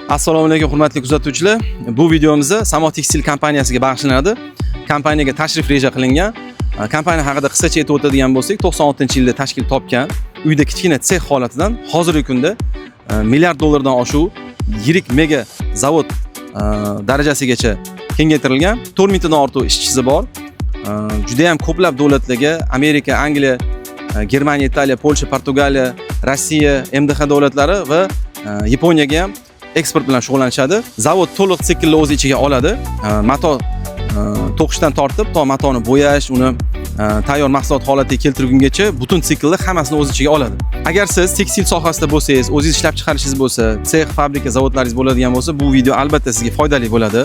Assalomu alaykum hurmatli kuzatuvchilar. Bu videomizni Samo Tekstil kompaniyasiga bag'ishlanadi. Kompaniyaga tashrif reja qilingan. Kompaniya haqida qisqacha aytib o'tadigan bo'lsak, 96-yilda tashkil topgan uyda kichkina sex holatidan hozirgi kunda milliard dollardan oshuv yirik mega zavod darajasigacha kengaytirilgan. 4 mingtadan ortiq ishchisi bor. Juda ham ko'plab davlatlarga Amerika, Angliya, Germaniya, Italiya, Polsha, Portugaliya, Rossiya, MDH davlatlari va Yaponiyaga ham eksport bilan shug'ullanishadi. Zavod to'liq siklni o'z ichiga oladi. Mato to'qishdan tortib to matoni bo'yash, uni tayyor mahsulot holatiga keltirgungacha butun siklni hammasini o'z ichiga oladi. Agar siz tekstil sohasida bo'lsangiz, o'zingiz ishlab chiqarishingiz bo'lsa, sex, fabrika, zavodlaringiz bo'ladigan bo'lsa, bu video albatta sizga foydali bo'ladi.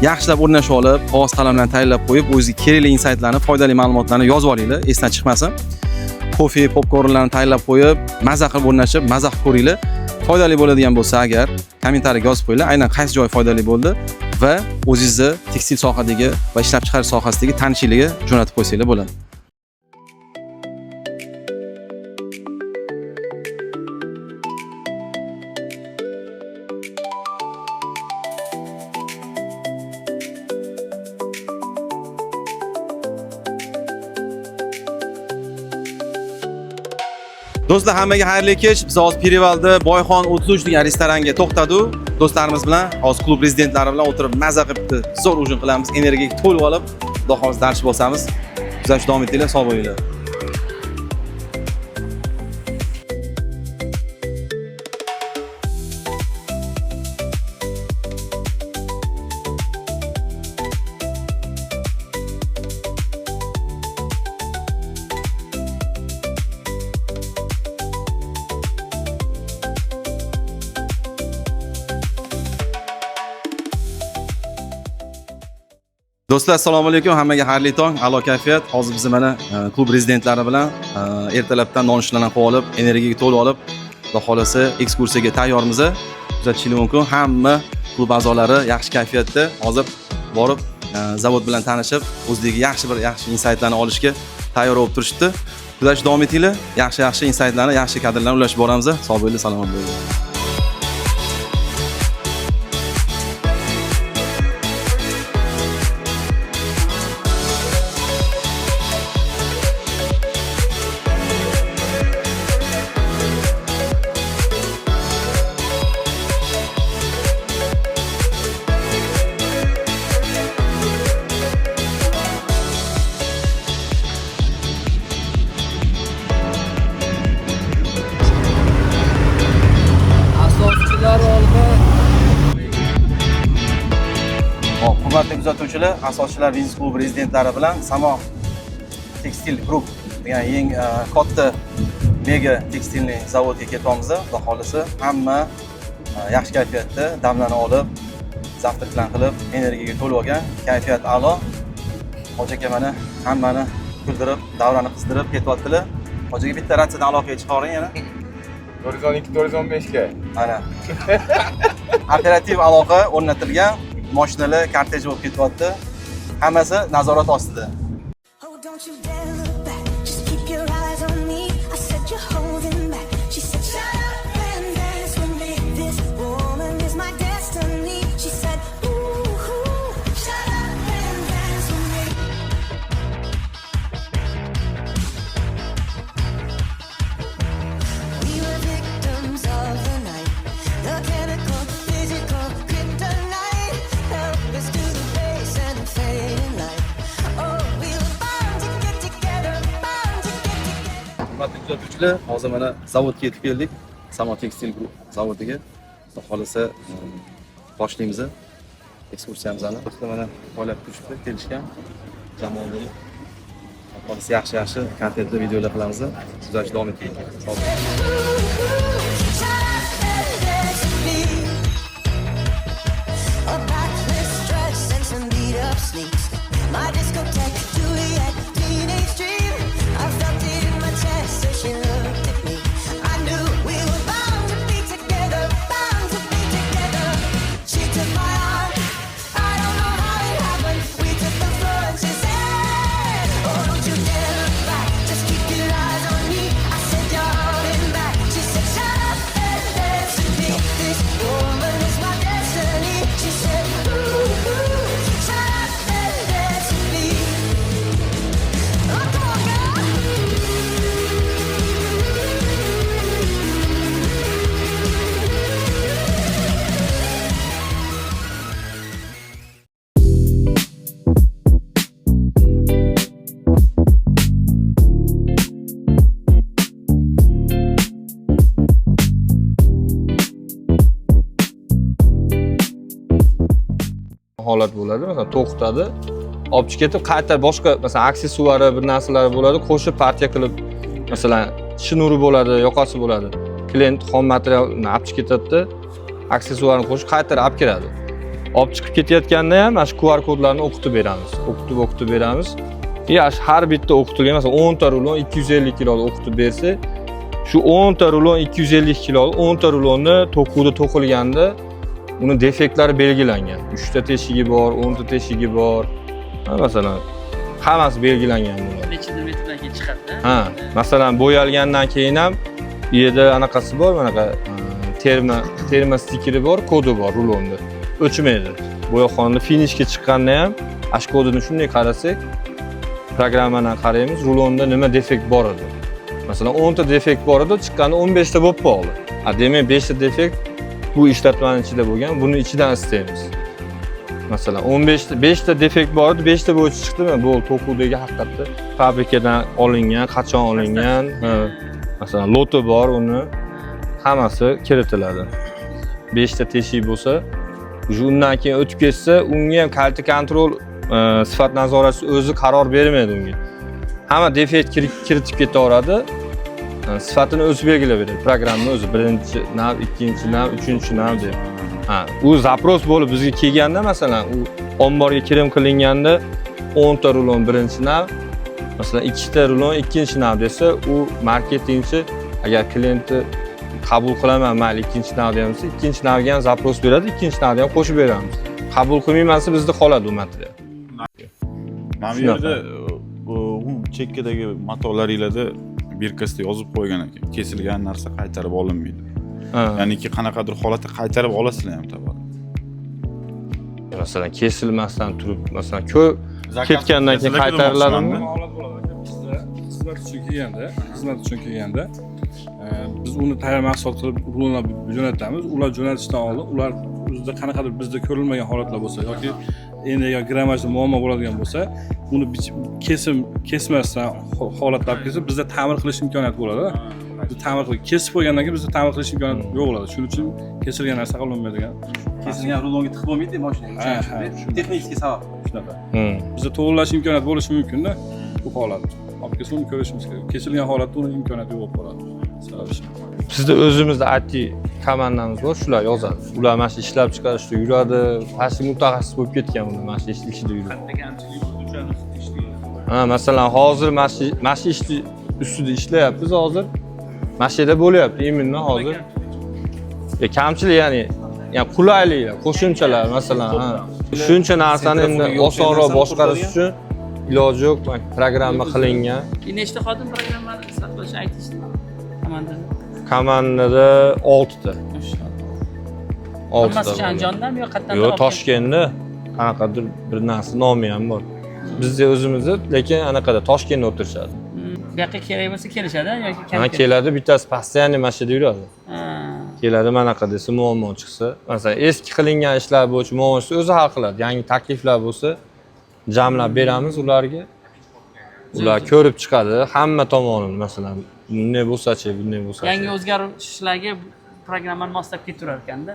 Yaxshilab o'rnashib olib, qog'oz qalam bilan tayyorlab qo'yib, o'zingizga kerakli insaytlarni, foydali ma'lumotlarni yozib olinglar, esdan chiqmasin. Kofe, popkornlarni tayyorlab qo'yib, maza qilib o'rnashib, maza qilib ko'ringlar. Foydali bo'ladigan bo'lsa agar kommentariyaga yozib qo'yinglar, aynan qaysi joy foydali bo'ldi va o'zingizni tekstil sohadagi va ishlab chiqarish sohasidagi tanishlikka jo'natib qo'ysanglar bo'ladi. Do'stlar, hammaga xayrli kech. Biz hozir Perivalda Boyxon 33 degan restoranga to'xtadik. Do'stlarimiz bilan hozir klub prezidentlari bilan o'tirib maza qilib zo'r ujin qilamiz. Energiyaga to'lib olib, xudo xohlasa dars bo'lsamiz. Kuzatishda davom etinglar, sog' bo'linglar. Do'stlar, assalomu alaykum. Hammaga xayrli tong, a'lo kayfiyat. Hozir biz mana klub rezidentlari bilan ertalabdan nonushtalarni qilib olib, energiyaga to'lib olib, xudo xolasa ekskursiyaga tayyormiz. Kuzatishingiz mumkin. Hamma klub a'zolari yaxshi kayfiyatda. Hozir borib zavod bilan tanishib, o'zlariga yaxshi insaytlarni olishga tayyor bo'lib turishdi. Kuzatishda davom etinglar. Yaxshi insaytlarni, yaxshi kadrlarni ulashib boramiz. Sog' bo'linglar, salomat bo'linglar. Hurmatli kuzatuvchilar, asoschilar, biznes klub rezidentlari bilan Samo Tekstil Group degan eng katta mega tekstilniy zavodga ketyapmiz. Xudo xolasa hamma yaxshi kayfiyatda damlarni olib, zavtriklar qilib, energiyaga to'lib olgan, kayfiyat a'lo. Hoji aka mana hammani kuldirib, davrani qizdirib ketyaptilar. Hoji aka bitta ratsiyadan aloqaga chiqaring yana. 412 ga. Mana. Operativ aloqa o'rnatilgan. Mashinalar kortej bo'lib ketyapti. Hammasi nazorat ostida. Hurmatli kuzatuvchilar, hozir mana zavodga yetib keldik. Samo Tekstil Group zavodiga. Xudo xolasa boshlaymiz ekskursiyamizni. Do'stlar, mana qo'lab turishdi, kelishgan. Jamoa bo'lib. Xudo xolasa yaxshi kontentli videolar qilamiz. Kuzatishda davom eting. Sog' holat bo'ladi. Masalan, to'xtadi, olib chiqib ketib, qayta boshqa masalan aksessuari, bir narsalari bo'ladi, qo'shib partiya qilib, masalan, shinuri bo'ladi, yoqasi bo'ladi. Klient xom materialni olib chiqib ketadi, aksessuarni qo'shib qaytarib olib keladi. Olib chiqib ketayotganda ham mana shu QR kodlarni o'qitib beramiz. O'qitib beramiz. Har bitta o'qitilgan, masalan, 10 ta rulon 250 kg o'qitib bersa, shu 10 ta rulon 250 kg, 10 ta rulonni to'quvda to'qilganda uni defektlari belgilangan. 3 ta teshigi bor, 10 ta teshigi bor. Masalan, hammasi belgilangan bo'ladi. Necha metrdan keyin chiqadi? Ha, masalan, bo'yalgandan keyin ham bu yerda anaqasi bor, manaqa terma stikeri bor, kodi bor rulonda. O'chmaydi. Bo'yoqxonada finishga chiqqanda ham ash kodini shunday qarasak, programmadan qaraymiz, rulonda nima defekt bor edi. Masalan, 10 ta defekt bor edi, chiqqanda 15 ta bo'lib qoldi. Demak, 5 ta defekt bu ishlatmaning ichida bo'lgan, buni ichidan istaymiz. Masalan, 5 ta defekt bor edi, 5 ta bo'yicha chiqdimi? Bu to'quvdagi haqiqatda fabrikadan olingan, qachon olingan, masalan, loti bor, uni hammasi kiritiladi. 5 ta teshik bo'lsa, undan keyin o'tib ketsa, unga ham kalite kontrol sifat nazoratchisi o'zi qaror bermaydi unga. Hamma defekt kiritib ketaveradi. Sifatini o'zi belgilab beradi. Programma o'zi birinchi nav, ikkinchi nav, uchinchi nav deb. U zapros bo'lib bizga kelganda, masalan, u omborga kirim qilinganda 10 ta rulon birinchi nav, masalan, 2 ta rulon ikkinchi nav desa, u marketingchi agar klientni qabul qilaman, mayli ikkinchi navda ham desa, ikkinchi navga ham zapros beradi, ikkinchi navda ham qo'shib beramiz. Qabul qilmaymansa bizda qoladi u material. Mana bu yerda u chekkadagi matolaringizda birkasida yozib qo'ygan ekan. Kesilgan narsa qaytarib olinmaydi. Ya'niki qanaqadir holatda qaytarib olasizlar ham tabarruk. Masalan, kesilmasdan turib, masalan, ko'p ketgandan keyin qaytariladimi? Holat bo'ladi. Bizda xizmat uchun kelganda biz uni tayyor mahsulot qilib rulonlar jo'natamiz. Ular jo'natishdan oldin ular o'zida qanaqadir bizda ko'rilmagan holatlar bo'lsa yoki endi agar grammajda muammo bo'ladigan bo'lsa, uni kesmasdan holatlar kelsa, bizda ta'mir qilish imkoniyati bo'ladi. Biz ta'mir qilib kesib qo'ygandan keyin bizda ta'mir qilish imkoniyati yo'q bo'ladi. Shuning uchun kesilgan narsa qo'llanmaydigan. Kesilgan rulonga tiqib bo'lmaydi mashinaga. Texnik sabab shunaqa. Bizda to'g'rilash imkoniyati bo'lishi mumkin-da bu holat. Olib kelsa uni ko'rishimiz kerak. Kesilgan holatda uni imkoniyati yo'q bo'ladi. Bizda o'zimizda IT komandamiz bor, shular yozadi. Ular mana shu ishlab chiqarishda yuradi, fashli mutaxassis bo'lib ketgan ular mana shu ishida yuradi. Masalan, hozir mana shu ishni ustida ishlayapmiz hozir. Mana shu yerda bo'lyapti, iminmi hozir? Kamchilik ya'ni qulayliklar, qo'shimchalar masalan, shuncha narsani endi osonroq boshqarish uchun iloji yo'q, programma qilingan. Nechta xodim programmani saqlash aytishdi? Komandada 6 ta. Hammasi Andijondami yo qayerdan? Yo'q, Toshkentda qanaqadir bir narsa nomi ham bor. Bizda o'zimizda, lekin anaqada Toshkentda o'tirishadi. Bu yoqqa kerak bo'lsa kelishadi yoki keladi? Keladi, bittasi постоянно mashinada yuradi. Keladi, manaqa desa muammo chiqsa, masalan, eski qilingan ishlar bo'yicha muammosi o'zi hal qiladi. Yangi takliflar bo'lsa, jamlab beramiz ularga. Ular ko'rib chiqadi hamma tomonini, masalan, bunday bo'lsa-chi, bunday bo'lsa-chi. Yangi o'zgarishlarga programmani moslab ketaverar ekanda.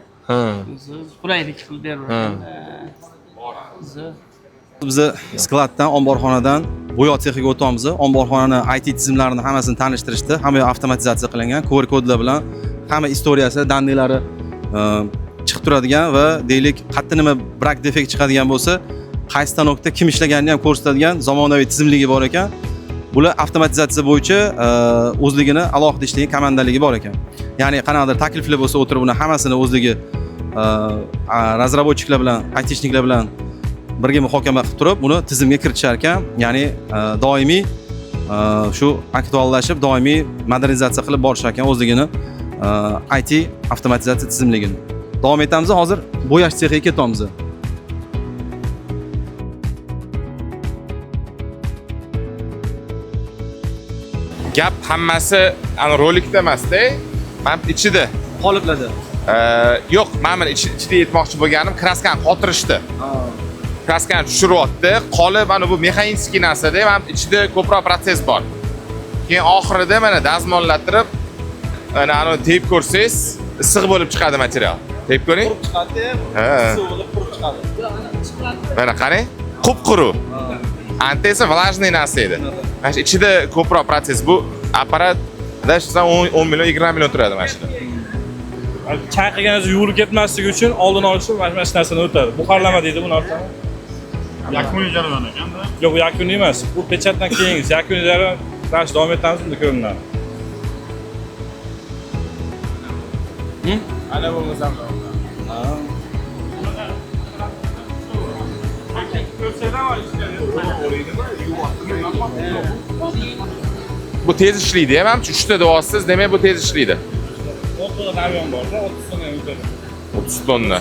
Qulaylik qilib beraverar ekan. Biz skladdan, omborxonadan bo'yoq sexiga o'tamiz. Omborxonani IT tizimlarini hammasini tanishtirishdi. Hamma avtomatizatsiya qilingan, QR kodlar bilan hamma istoriyasi, danliklari chiqib turadigan va deylik, qayerda nima brak defekt chiqadigan bo'lsa, qaysi stanokda kim ishlaganini ham ko'rsatadigan zamonaviy tizimligi bor ekan. Bular avtomatizatsiya bo'yicha o'zligini alohida ishlaydigan komandaligi bor ekan. Ya'ni qanaqadir takliflar bo'lsa, o'tirib uni hammasini o'zligi razraботчиклар bilan, aytishniklar bilan birga muhokama qilib turib, uni tizimga kiritishar ekan. Ya'ni doimiy shu aktuallashib, doimiy modernizatsiya qilib borishar ekan o'zligini IT avtomatizatsiya tizimligini. Davom etamiz. Hozir bo'yash sexiga ketamiz. Gap hammasi ana rolikda emas-da, men ichida Qoliplarda. Yo'q, men ichida yetmoqchi bo'lganim kraskani qotirishdi. Kraskani tushiryapti, qolib mana bu mexanический narsa-da, men ichida ko'proq proses bor. Keyin oxirida mana dazmollattirib, ana teyp ko'rsangiz, issiq bo'lib chiqadi material. Deb ko'ring. Quruq chiqadi, Ha. suvida quruq chiqadi. Mana qarang, qup-quruq. Anta esa влажный narsa edi. Mana shu ichida ko'proq proses bu apparat adashsam 10 million 20 million turadi mana shunda. Chayqaganingizda yuvilib ketmasligi uchun oldini olish uchun mana shu narsani o'tadi. Buxarlama deydi bu narsani. Yakuniy jarayon ekanda. Yo'q, bu yakuniy emas. Bu pechatdan keyingi yakuniy jarayon dash davom etamiz bunda ko'rinadi. Ana bo'lmasam Bu tez ishlaydi, manimcha 3 ta deyapsiz, demak bu tez ishlaydi. 10 tonna avion borda, 30 tonna o'tadi. 30 tonna.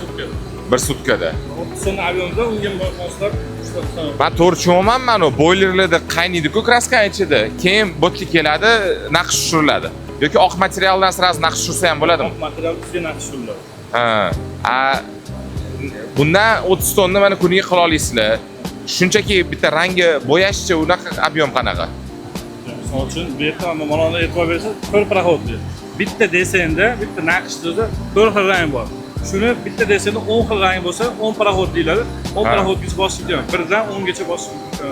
Bir sutkada. 30 tonna avionda unga moslab 3 tonna. Men to'g'ri tushunaman, mana boylerlarda qaynaydi-ku kraskani ichida. Keyin botli keladi, naqsh tushiriladi. Yoki oq materialdan sirasi naqsh tushirsa ham bo'ladimi? Material ustiga naqsh tushiriladi. Ha. Bundan 30 tonna mana kuniga qila olasizlar. Shunchaki bitta rangi bo'yashcha unaqa объем qanaqa? Misol uchun bu yerda mana e'tibor bersangiz, 4 proxodli. Bitta desenda, bitta naqshda 4 xil rang bor. Shuni bitta desenda 10 xil rang bo'lsa, 10 proxod deyiladi. 10 proxodgacha bosish kerak. 1dan 10 gacha bosish mumkin.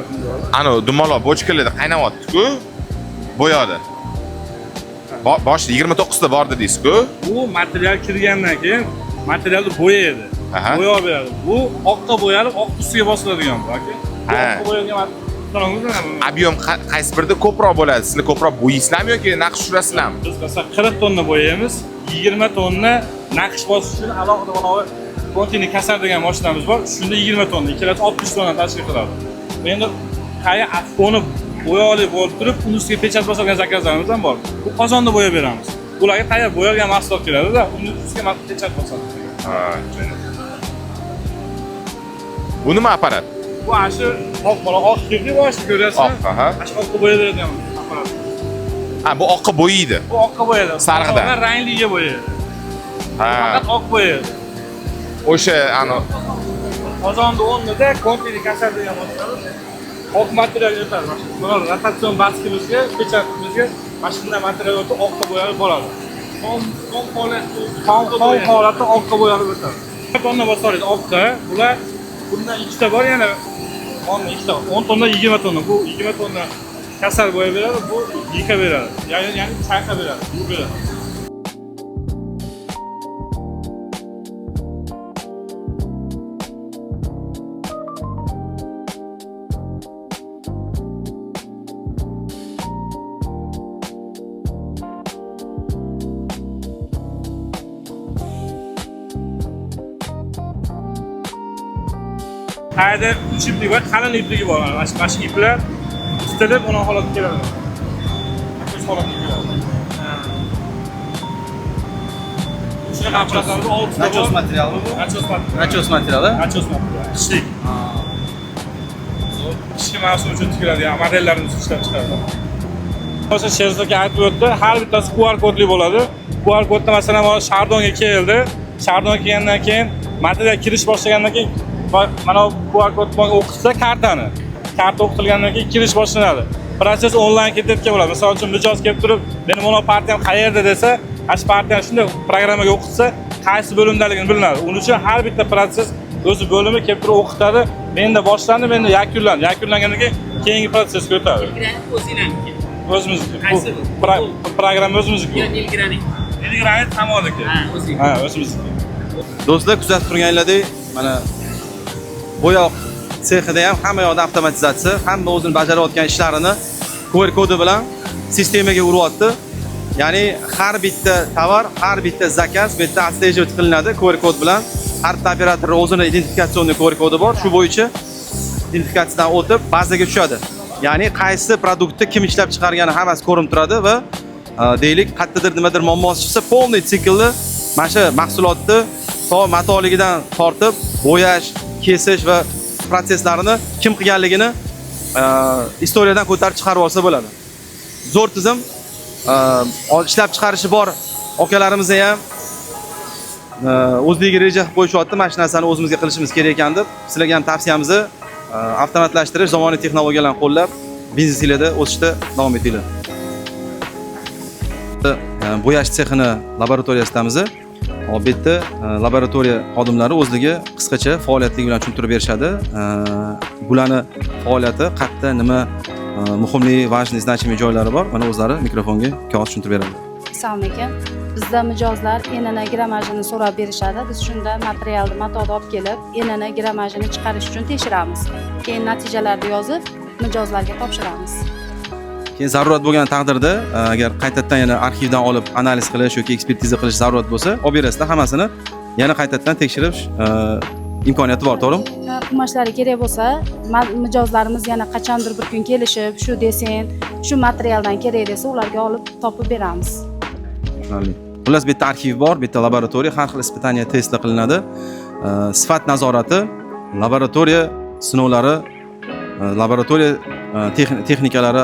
Ana dumaloq bochkalarda qaynayapti-ku. Bo'yadi. Boshida 29 ta bor dedingiz-ku. Bu material kirgandan keyin materialni bo'yaydi. Aha. Bo'yab beradi. Bu oqqa bo'yalib, oq ustiga bosiladigan bu, aka. Ha. Oqqa bo'yalgan Объем qaysi birida ko'proq bo'ladi? Sizlar ko'proq bo'yaysizlarmi yoki naqsh tushirasizlarmi? biz masalan 40 tonna bo'yaymiz, 20 tonna naqsh bosish uchun alohida mana konteyner kasar degan mashinamiz bor. Shunda 20 tonna, ikkalasi 60 tonna tashkil qiladi. Endi qaya afqoni bo'ya olib bo'lib turib, uni ustiga pechat bosilgan zakazlarimiz ham bor. Bu qozonda bo'yab beramiz. Ularga tayyor bo'yalgan mahsulot keladi-da, uni ustiga pechat bosiladi. Ha. Bu nima apparat? Bu ashi oq bola oq kirdi boshni ko'rasizmi? Oq, aha. Ashi oqqa bo'yaydigan apparat. Ha, bu oqqa bo'yaydi. Bu oqqa bo'yaydi. Sarg'idan. Qozondan rangliga bo'yaydi. Ha. Faqat oq bo'yaydi. O'sha ana Qozonni o'rnida konteyner kasar degan bo'lsa, oq material o'tadi. Mana rotatsion baskimizga, pechatimizga mana shunday material o'tib oqqa bo'yalib bo'ladi. Xom holatda oqqa bo'yalib o'tadi. Tonna bosoladi oqqa. Ular bundan ikkita bor, yana 10 tonna 20 tonna. Bu 20 tonna kasar bo'yab beradi, bu yika beradi. Ya'ni chayqa beradi, bu beradi. Qayda 3 iplik va qalin ipligi bor. Mana shu iplar tutilib ona holatga keladi. Shu holatga keladi. Shuni apparatlarni oltida bor. Nachos materiali bu. Nachos materiali. Nachos materiali. Nachos materiali. Qishlik. Qishki mavsum uchun tikiladi, ya'ni modellarni ishlab chiqaradi. O'sha Sherzodga aytib o'tdi, har bittasi QR kodli bo'ladi. QR kodda masalan mana Shardonga keldi. Shardonga kelgandan keyin material kirish boshlagandan keyin mana QR kodni o'qitsa kartani. Karta o'qitilgandan keyin kirish boshlanadi. Proses onlayn ketayotgan bo'ladi. Masalan uchun mijoz kelib turib, "Meni mana partiyam qayerda?" desa, ash partiyani shunday programmaga o'qitsa, qaysi bo'limdaligini bilinadi. Uning uchun har bitta proses o'zi bo'limi kelib turib o'qitadi. Menda boshlandi, menda yakunlandi. Yakunlangandan keyin keyingi prosesga o'tadi. O'zingniki. O'zimizniki. Qaysi bu? Program o'zimizniki. Ilgirani. Ilgirani tamomniki. Ha, o'zingniki. Ha, o'zimizniki. Do'stlar, kuzatib turganlaridek, mana bo'yoq sexida ham hamma yoqda avtomatizatsiya, hamma o'zini bajarayotgan ishlarini QR kodi bilan sistemaga uryapti. Ya'ni har bitta tovar, har bitta zakaz bu yerda отслеживать qilinadi QR kod bilan. Har bitta operator o'zining identifikatsion QR kodi bor. Shu bo'yicha identifikatsiyadan o'tib bazaga tushadi. Ya'ni qaysi produktni kim ishlab chiqargani hammasi ko'rinib turadi va deylik, qayerdadir nimadir muammosi chiqsa, полный siklni mana shu mahsulotni to matoligidan tortib bo'yash, kesish va prosesslarini kim qilganligini istoriyadan ko'tarib chiqarib olsa bo'ladi. Zo'r tizim, ishlab chiqarishi bor akalarimizni ham o'zligi reja qilib qo'yishyapti. Mana shu narsani o'zimizga qilishimiz kerak ekan deb, sizlarga ham tavsiyamizni avtomatlashtirish, zamonaviy texnologiyalarni qo'llab, biznesingizda o'sishda davom etinglar. Bo'yash sexini laboratoriyasidamiz. Hop, bu yerda laboratoriya xodimlari o'zligi qisqacha faoliyatligi bilan tushuntirib berishadi. Bularni faoliyati qayerda, nima muhimligi, важный, значимый joylari bor. Mana o'zlari mikrofonga kog'oz tushuntirib beradi. Assalomu alaykum. Bizda mijozlar enini grammajini so'rab berishadi. Biz shunda materialni matoni olib kelib, enini grammajini chiqarish uchun tekshiramiz. Keyin natijalarni yozib, mijozlarga topshiramiz. Keyin zarurat bo'lgan taqdirda, agar qaytadan yana arxivdan olib analiz qilish yoki ekspertiza qilish zarurat bo'lsa, olib berasizlar, hammasini yana qaytadan tekshirish imkoniyati bor, to'g'rimi? Kumashlari kerak bo'lsa, mijozlarimiz yana qachondir bir kun kelishib, shu desen, shu materialdan kerak desa, ularga olib topib beramiz. Tushunarli. Xullas, bu yerda arxiv bor, bu yerda laboratoriya, har xil ispitaniya testlar qilinadi. Sifat nazorati, laboratoriya sinovlari, laboratoriya texnikalari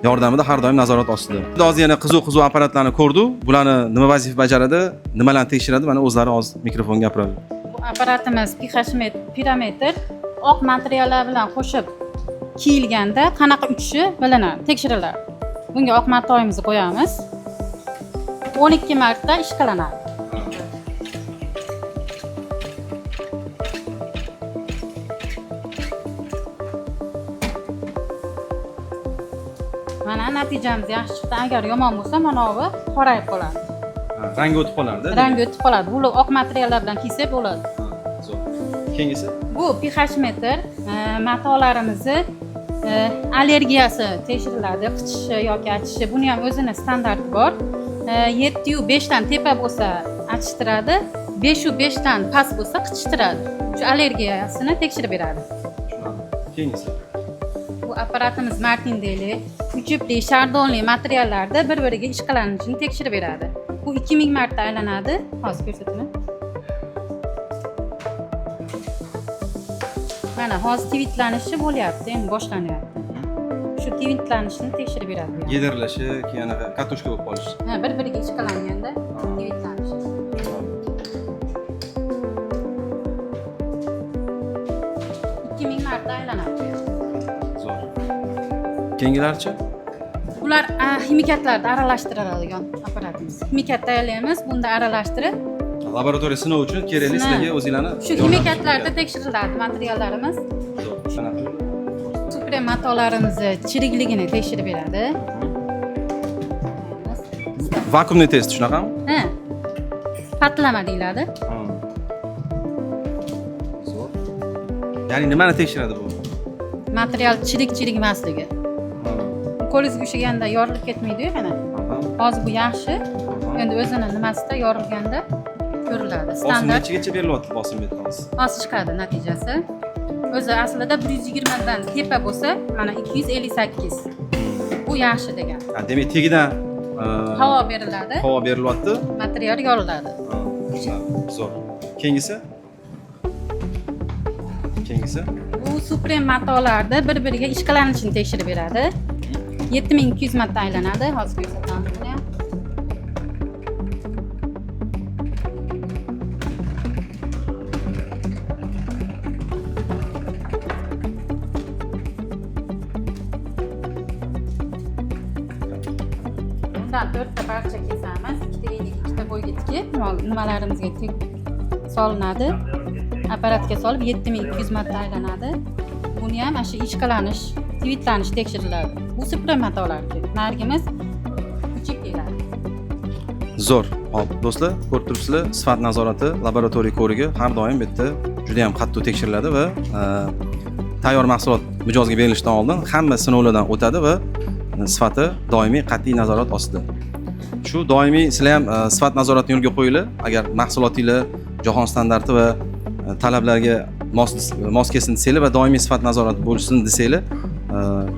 yordamida har doim nazorat ostida. Hozir yana qiziq apparatlarni ko'rdik. Bularni nima vazifa bajaradi, nimalarni tekshiradi, mana o'zlari hozir mikrofonga gapiradi. Bu apparatimiz pirametr oq materiallar bilan qo'shib kiyilganda qanaqa uchishi bilinadi, tekshiriladi. Bunga oq matoyimizni qo'yamiz. 12 marta ishqalanadi. Mana natijamiz yaxshi chiqdi. Agar yomon bo'lsa, mana bu qorayib qoladi. Rangi o'tib qoladi. Rangi o'tib qoladi. Bu oq materiallar bilan kiysa bo'ladi. Keyingisi? Bu pH metr matolarimizni allergiyasi tekshiriladi, qichishi yoki achishi. Buni ham o'zini standarti bor. 7.5 dan tepa bo'lsa achishtiradi, 5.5 dan past bo'lsa qichishtiradi. Shu allergiyasini tekshirib beradi. Keyingisi? Bu apparatimiz martindeli, uchipli, shardonli materiallarda bir-biriga ishqalanishini tekshirib beradi. Bu 2000 marta aylanadi. Hozir ko'rsataman. Mana hozir tivitlanishi bo'lyapti, endi boshlanyapti. Shu tivitlanishini tekshirib beradi. Yedirilishi, keyin katushka bo'lib qolishi. Ha, bir-biriga ishqalanganda tivitlanishi. Marta aylanadi. Zo'r. Keyingilarchi? Ular ximikatlarni aralashtiradigan apparatimiz. Ximikat tayyorlaymiz, bunda aralashtirib Laboratoriya sinov uchun kerakli sizlarga o'zinglarni shu ximikatlarda tekshiriladi materiallarimiz. Super matolarimizni chirikligini tekshirib beradi. Vakuumli test shunaqami? Ha. Patlama deyiladi. Zo'r. Ya'ni nimani tekshiradi bu? Material chirik emasligi. Qo'lingizga ushaganda yorilib ketmaydi-yu mana. Hozir bu yaxshi. Endi o'zini nimasida yorilganda ko'riladi. Bosim nechigacha berilyapti bosim betamiz? Hozir chiqadi natijasi. O'zi aslida 120 dan tepa bo'lsa, mana 258. Bu yaxshi degan. Demak, tagidan havo beriladi. Havo berilyapti. Material yoriladi. Zo'r. Keyingisi? Bu Supreme matolarda bir-biriga ishqalanishini tekshirib beradi. 7200 marta aylanadi. Hozir ko'rsatamiz buni ham. Bundan 4 ta parcha kesamiz. 2 enlik, 2 ta bo'yga tikib, nimalarimizga solinadi. Apparatga solib 7200 marta aylanadi. Buni ham shu ishqalanish, tivitlanish tekshiriladi. Bu Supreme matolarga. Nargimiz uchiq keladi. Zo'r. Hop, do'stlar, ko'rib turibsizlar, sifat nazorati laboratoriya ko'rigi har doim bu yerda juda ham qattiq tekshiriladi va tayyor mahsulot mijozga berilishdan oldin hamma sinovlardan o'tadi va sifati doimiy qat'iy nazorat ostida. Shu doimiy sizlar ham sifat nazoratini yo'lga qo'yinglar. Agar mahsulotinglar jahon standarti va talablarga mos kelsin desanglar va doimiy sifat nazorati bo'lsin desanglar,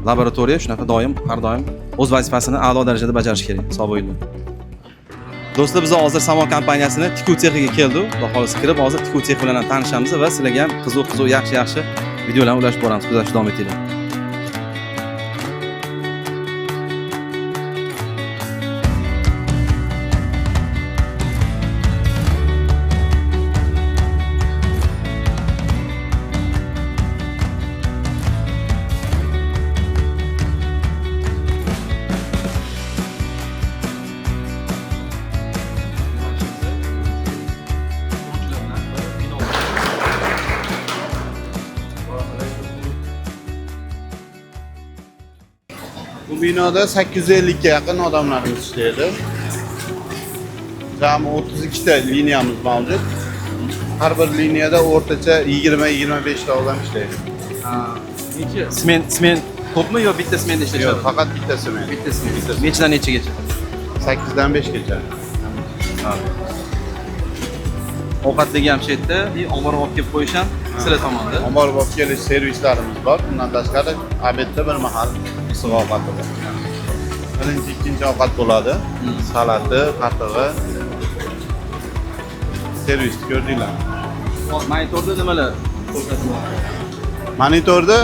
laboratoriya shunaqa har doim o'z vazifasini a'lo darajada bajarish kerak. Sog' bo'linglar. Do'stlar, biz hozir Samo kompaniyasini tikuv sexiga keldik. Xudo xolisa kirib, hozir tikuv sexi bilan tanishamiz va sizlarga ham qiziq, yaxshi videolarni ulashib boramiz. Kuzatishda davom etinglar. Bu binoda 850 ga yaqin odamlarimiz ishlaydi. Jami 32 ta liniyamiz mavjud. Har bir liniyada o'rtacha 20-25 ta odam ishlaydi. Necha? Smen ko'pmi yo bitta smenda Yo'q, ishlashadi? faqat bittasi men. Bitta smen. Nechadan nechagacha? 8 dan 5 gacha. Ovqatligi ham shu yerda, omborga olib kelib qo'yish ham sizlar tomonda. Omborga olib kelish servislarimiz bor. Bundan tashqari obedda bir mahal issiq ovqat bo'ladi. Birinchi, ikkinchi ovqat bo'ladi. Salati, qatig'i. Servisni ko'rdinglar. Monitorda nimalar? Monitorda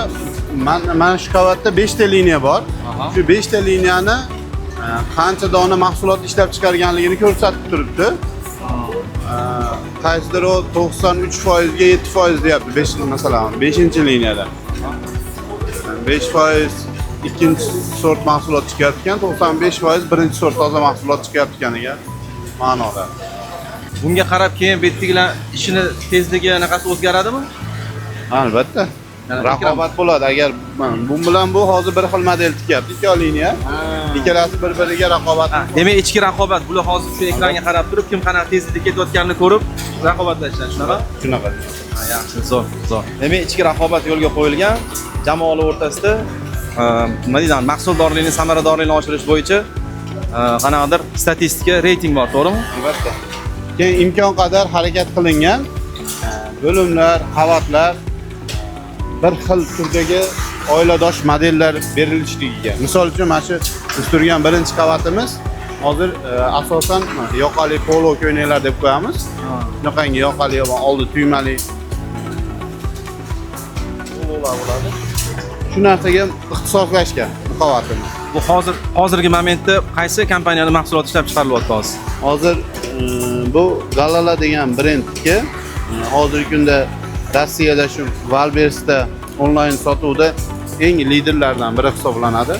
mana shu qavatda 5 ta liniya bor. Shu 5 ta liniyani qancha dona mahsulot ishlab chiqarganligini ko'rsatib turibdi. Qaysidir o 93% ga 7% deyapti. 5 masalan 5-liniyada. 5% ikkinchi sort mahsulot chiqartgan, 95% birinchi sort toza mahsulot chiqartganiga ma'noda. Bunga qarab keyin bu yerdagilar ishini tezligi anaqasi o'zgaradimi? Albatta. Raqobat bo'ladi. Agar bu bilan bu hozir bir xil model tikyapti, ikki liniya. Ikkalasi bir-biriga raqobat. Demak, ichki raqobat. Bular hozir shu ekranga qarab turib, kim qanaqa tezlikda ketayotganini ko'rib, raqobatlashadi, shunaqa? Shunaqa. Yaxshi, zo'r, zo'r. Demak, ichki raqobat yo'lga qo'yilgan. Jamoalar o'rtasida nima deyman, mahsuldorlikni, samaradorlikni oshirish bo'yicha qanaqadir statistika, reyting bor, to'g'rimi? Albatta. Keyin imkon qadar harakat qilingan bo'limlar, qavatlar bir xil turdagi oiladosh modellar berilishligiga. Misol uchun mana shu biz turgan birinchi qavatimiz hozir asosan yoqali polo ko'ylaklar deb qo'yamiz. Shunaqangi yoqali va oldi tuymali pololar bo'ladi. Shu narsaga ixtisoslashgan bu qavatimiz. Bu hozirgi momentda qaysi kompaniyani mahsuloti ishlab chiqarilyapti hozir? Hozir bu Galala degan brendga hozirgi kunda Rossiyada shu Valbersda onlayn sotuvda eng liderlardan biri hisoblanadi.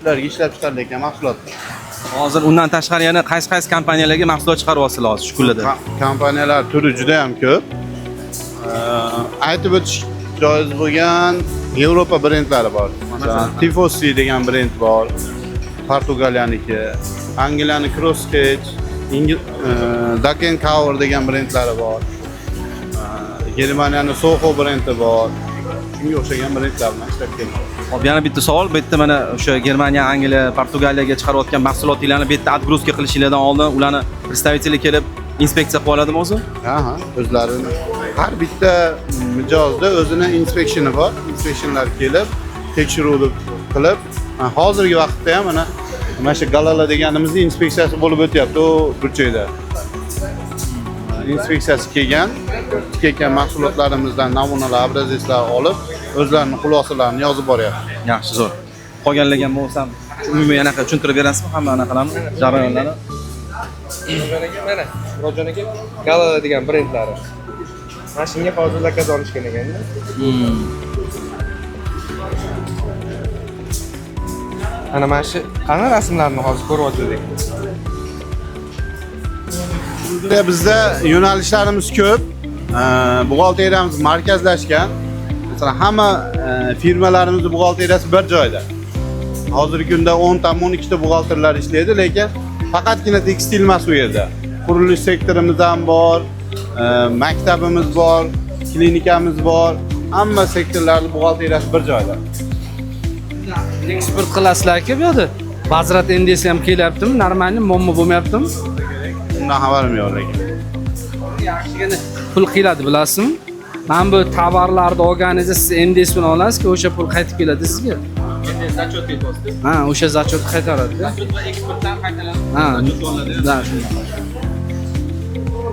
Ularga ishlab chiqarilayotgan mahsulot. Hozir undan tashqari yana qaysi kompaniyalarga mahsulot chiqaryapsizlar hozir shu kunlarda? Kompaniyalar turi juda ham ko'p. Aytib o'tish joiz bo'lgan Yevropa brendlari bor. Masalan, Tifosi degan brend bor. Portugaliyaniki, Angliyaning Crossketch, Daken Cover degan brendlari bor. Germaniyaning Soho brendi bor. Shunga o'xshagan brendlar bilan ishlab kelmoqda. Hop, yana bitta savol. Bu yerda mana o'sha Germaniya, Angliya, Portugaliyaga chiqarayotgan mahsulotlarni bu yerda отгрузка qilishlaridan oldin ularni представители kelib inspeksiya qilib oladimi o'zi? Ha, o'zlarini. Har bitta mijozda o'zining inspeksioni bor. Inspeksiyalar kelib, tekshiruvni qilib, hozirgi vaqtda ham mana shu Galala deganimizning inspeksiyasi bo'lib o'tyapti u burchakda. Inspeksiyasi kelgan mahsulotlarimizdan namunalar, obrazetslar olib, o'zlarining xulosalarini yozib boryapti. Yaxshi, zo'r. Qolganlarga bo'lsam, umumiy anaqa tushuntirib berasizmi hamma anaqalarni, jarayonlarni? Mana Murodjon aka Galala degan brendlari. Mana shunga hozir zakaz olishgan ekanda. Mana shu qana rasmlarni hozir ko'ryapsizlar. Bizda yo'nalishlarimiz ko'p. Buxgalteriyamiz markazlashgan. Masalan, hamma firmalarimizni buxgalteriyasi bir joyda. Hozirgi kunda 10 ta, 12 ta buxgalterlar ishlaydi, lekin faqatgina tekstil emas u yerda. Qurilish sektorimiz ham bor, maktabimiz bor, klinikamiz bor. Hamma sektorlarning buxgalteriyasi bir joyda. Eksport qilasizlar-ku bu yerda. Bazrat endesi ham kelyaptimi? Normalni muammo bo'lmayaptimi? Bundan xabarim yo'q lekin. Yaxshigina pul qiladi, bilasizmi? Men bu tovarlarni olganingizda siz endes bilan olasiz-ku, o'sha pul qaytib keladi sizga. Endi zachot ketyapti. Ha, o'sha zachot qaytaradi. Zachot va eksportdan qaytariladi. Ha, da, shunday.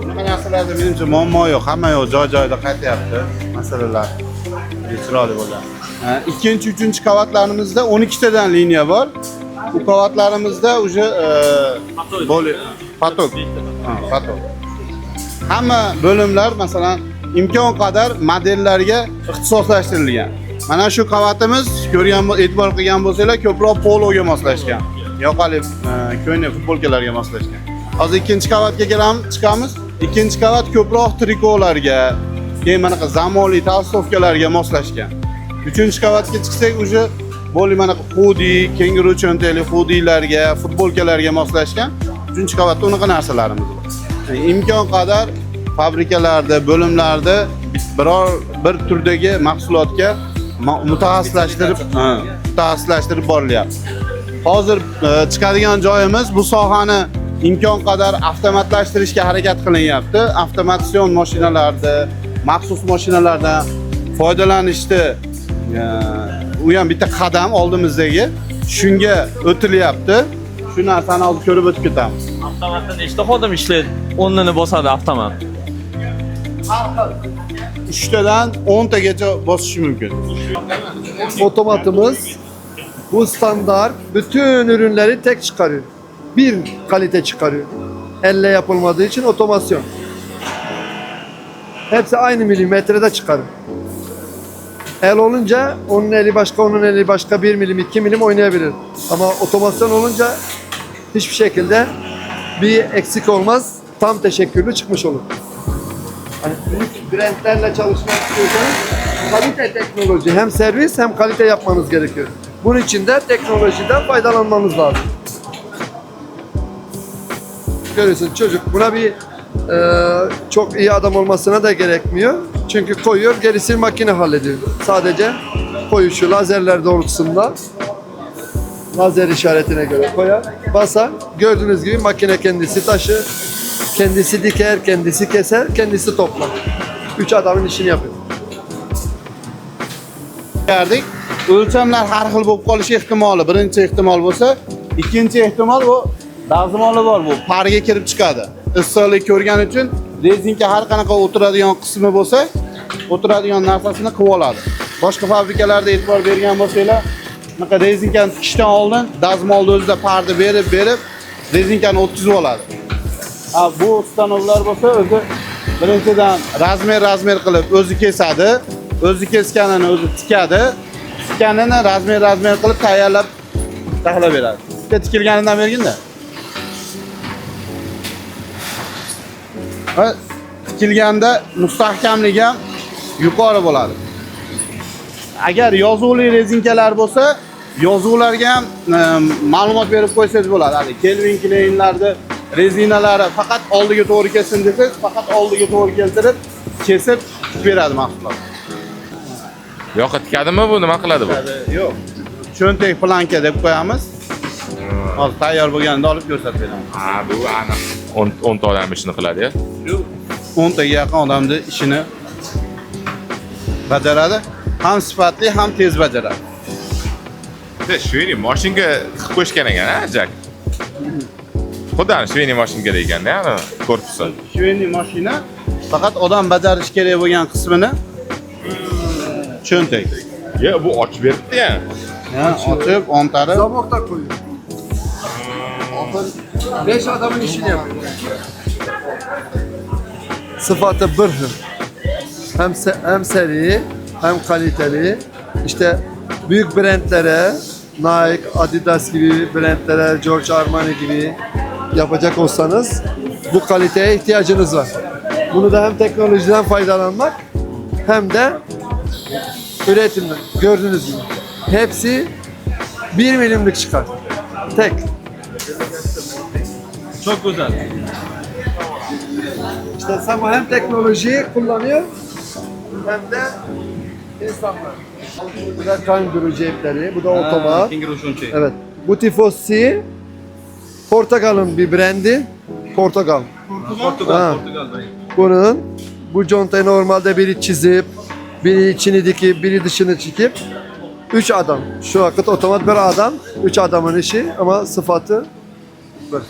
Nima narsalarda menimcha muammo yo'q, hamma yo'q joy-joyida qaytyapti. Masalalar chiroyli bo'lgan. Ikkinchi, uchinchi qavatlarimizda 12 tadan liniya bor. Bu qavatlarimizda o'sha patok. Patok. Hamma bo'limlar masalan imkon qadar modellarga ixtisoslashtirilgan. Mana shu qavatimiz ko'rgan, e'tibor qilgan bo'lsanglar, ko'proq pologa moslashgan. Yoqali ko'ylak futbolkalarga moslashgan. Hozir ikkinchi qavatga chiqamiz. Ikkinchi qavat ko'proq trikolarga, keyin mana zamonli talstovkalarga moslashgan. Uchinchi qavatga chiqsak, o'sha Bo'li mana hudi, kenguru cho'ntagli hudilarga, futbolkalarga moslashgan 3-qavatda unaqa narsalarimiz bor. İmkon qadar fabrikalarda, bo'limlarda bir turdagi mahsulotga mutaxassislashtirib borilyapti. Hozir chiqadigan joyimiz bu sohani imkon qadar avtomatlashtirishga harakat qilinyapti. Avtomatsion mashinalarda, maxsus mashinalardan foydalanishni u ham bitta qadam oldimizdagi shunga o'tilyapti. Shu narsani hozir ko'rib o'tib ketamiz. Avtomatda nechta xodim ishlaydi? 10 ni bosadi avtomat. 3 tadan 10 tagacha bosishi mumkin. Otomatımız bu standart bütün ürünleri tek çıkarıyor. Bir kalite çıkarıyor. Elle yapılmadığı için otomasyon. Hepsi aynı milimetrede çıkarır. El olunca onun eli başka, onun eli başka 1 milim, 2 milim oynayabilir. Ama otomasyon olunca hiçbir şekilde bir eksik olmaz. Tam teşekkürlü çıkmış olur. Hani büyük brandlerle çalışmak istiyorsanız kalite teknoloji, hem servis hem kalite yapmanız gerekiyor. Bunun için de teknolojiden faydalanmamız lazım. Görüyorsun çocuk buna bir çok iyi adam olmasına da gerekmiyor. Çünkü koyuyor, gerisini makine hallediyor. Sadece koyuşu lazerler doğrultusunda lazer işaretine göre koyar, basar. Gördüğünüz gibi makine kendisi taşır, kendisi diker, kendisi keser, kendisi toplar. 3 adamın işini yapıyor. Geldik. O'lchamlar har xil bo'lib qolishi ehtimoli birinchi ehtimol bo'lsa, ikkinchi ehtimol bu dazmoli bor bu parga kirib chiqadi. Issiqlik ko'rgani uchun rezinka har qanaqa o'tiradigan qismi bo'lsa, o'tiradigan narsasini qilib oladi. Boshqa fabrikalarda e'tibor bergan bo'lsanglar, bunaqa rezinkani tikishdan oldin dazmolni o'zida parda berib rezinkani o'tkazib oladi. Bu stanovlar bo'lsa o'zi birinchidan razmer qilib o'zi kesadi, o'zi kesganini o'zi tikadi. Tikkanini razmer qilib tayyorlab taxlab beradi. Bitta tikilganidan bergin-da. Va tikilganda mustahkamligi ham yuqori bo'ladi. Agar yozuvli rezinkalar bo'lsa, yozuvlarga ham ma'lumot berib qo'ysangiz bo'ladi. Hali Kelvin Kleinlarda rezinalari faqat oldiga to'g'ri kelsin desangiz, faqat oldiga to'g'ri keltirib, kesib beradi mahsulot. Yoqqa tikadimi bu, nima qiladi bu? Yo'q. Cho'ntak planka deb qo'yamiz. Hozir tayyor bo'lganida olib ko'rsatib beramiz. Ha, bu aniq 10 ta odam ishini qiladi-ya. 10 taga yaqin odamni ishini bajaradi. Ham sifatli, ham tez bajaradi. Shveniy mashinga qilib qo'yishgan ekan-a, Jak. Xuddi shveniy mashinga ekan-da, ana korpusi. Shveniy mashina faqat odam bajarish kerak bo'lgan qismini cho'ntak. Ya bu ochib beribdi-ya. Ochib, ontarib. Zamokta koyuyor. 5 adamın işini yapıyor. Sıfatı bırhı. Hem seri, hem kaliteli. İşte büyük brandlere, Nike, Adidas gibi brandlere, George Armani gibi yapacak olsanız bu kaliteye ihtiyacınız var. Bunu da hem teknolojiden faydalanmak hem de üretimden. Gördüğünüz gibi. Hepsi 1 milimlik çıkar. Tek. Çok güzel. İşte Samo hem teknolojiyi kullanıyor hem de insanlar. Bu da kanguru cepleri, bu da otomat. Evet. Bu Tifosi Portakal'ın bir brendi. Portakal. Portakal. Bunun bu contayı normalde biri çizip, biri içini dikip, biri dışını çekip 3 adam. Şu vakit otomat bir adam, 3 adamın işi ama sıfatı bir.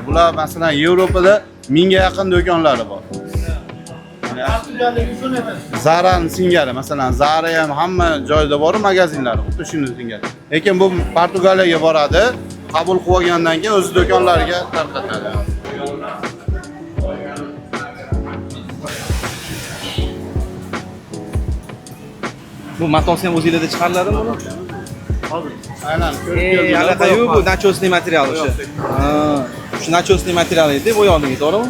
Bular masalan Yevropada 1000 ga yaqin do'konlari bor. Zara'ning singari, masalan Zara ham hamma joyda bor magazinlari, xuddi shuni singari. Lekin bu Portugaliyaga boradi, qabul qilib olgandan keyin o'z do'konlariga tarqatadi. Bu matosi ham o'zingizlarda chiqariladimi buni? Hozir. Aynan. Anaqa-yu bu nachosli material o'sha. Ha, shu nachosli material edi, bo'yoqdingiz, to'g'rimi?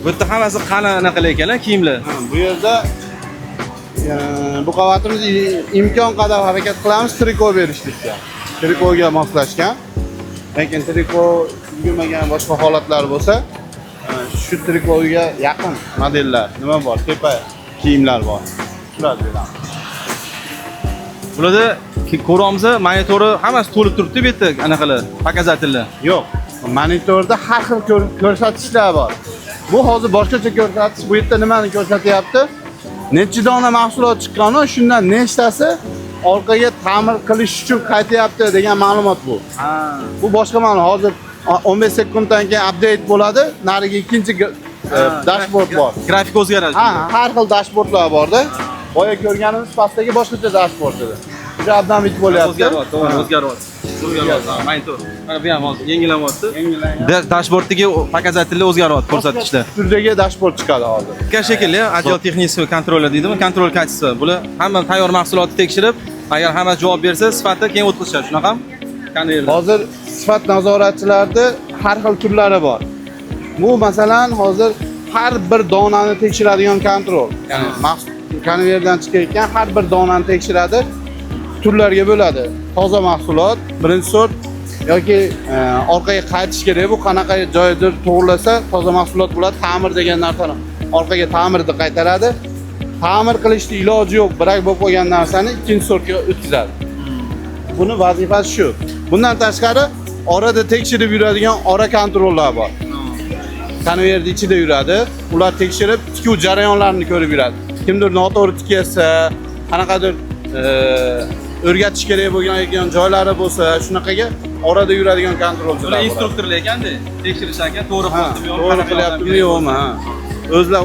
Bu yerda hammasi qani anaqalar ekanlar, kiyimlar. Bu yerda bu qavatimiz imkon qadar harakat qilamiz triko berishlikka. Trikoga moslashgan. Lekin triko yurmagan boshqa holatlar bo'lsa, shu trikoga yaqin modellar nima bor? Tepa kiyimlar bor. Shular beramiz. Bularda ko'ramiz, monitori hammasi to'lib turibdi bu yerda anaqalar, показательlar. Yo'q, monitorda har xil ko'rsatkichlar bor. Bu hozir boshqacha ko'rsatish. Bu yerda nimani ko'rsatyapti? Necha dona mahsulot chiqqani, shundan nechtasi orqaga ta'mir qilish uchun qaytyapti degan ma'lumot bu. Bu boshqa ma'lumot. Hozir 15 sekunddan keyin update bo'ladi. Nariga ikkinchi dashbord bor. Grafik o'zgaradi. Har xil dashbordlar borda. Boya ko'rganimiz pastdagi boshqacha dashbord edi. Juda abdan bit bo'lyapti. O'zgaryapti, o'zgaryapti. Monitor. Mana bu ham hozir yangilanayapti. Dashborddagi показательlar o'zgaryapti, ko'rsatkichlar. Turdagi dashbord chiqadi hozir. Kan shekilli отдел texnического контроля deydimi? Kontrol kачества. Bular hamma tayyor mahsulotni tekshirib, agar hamma javob bersa, sifati keyin o'tkazishadi. Shunaqami? Konveyer. Hozir sifat nazoratchilarida har xil turlari bor. Bu masalan hozir har bir donani tekshiradigan kontrol. Ya'ni konveyerdan chiqayotgan har bir donani tekshiradi. Turlarga bo'ladi. Toza mahsulot, birinchi sort yoki orqaga qaytish kerak. Bu qanaqa joydir to'g'rilasa toza mahsulot bo'ladi. Ta'mir degan narsani orqaga ta'mirni qaytaradi. Ta'mir qilishning iloji yo'q, birak bo'lib qolgan narsani ikkinchi sortga o'tkazadi. Buni vazifasi shu. Bundan tashqari orada tekshirib yuradigan ora kontrollar bor. Konveyerning ichida yuradi. Ular tekshirib tikuv jarayonlarini ko'rib yuradi. Kimdir noto'g'ri tikasa, qanaqadir o'rgatish kerak bo'lgan joylari bo'lsa, shunaqaga orada yuradigan kontrolchilar. Bular instruktorlar ekanda, tekshirishar ekan, to'g'ri qilyaptimi yo'qmi, to'g'ri qilyaptimi yo'qmi?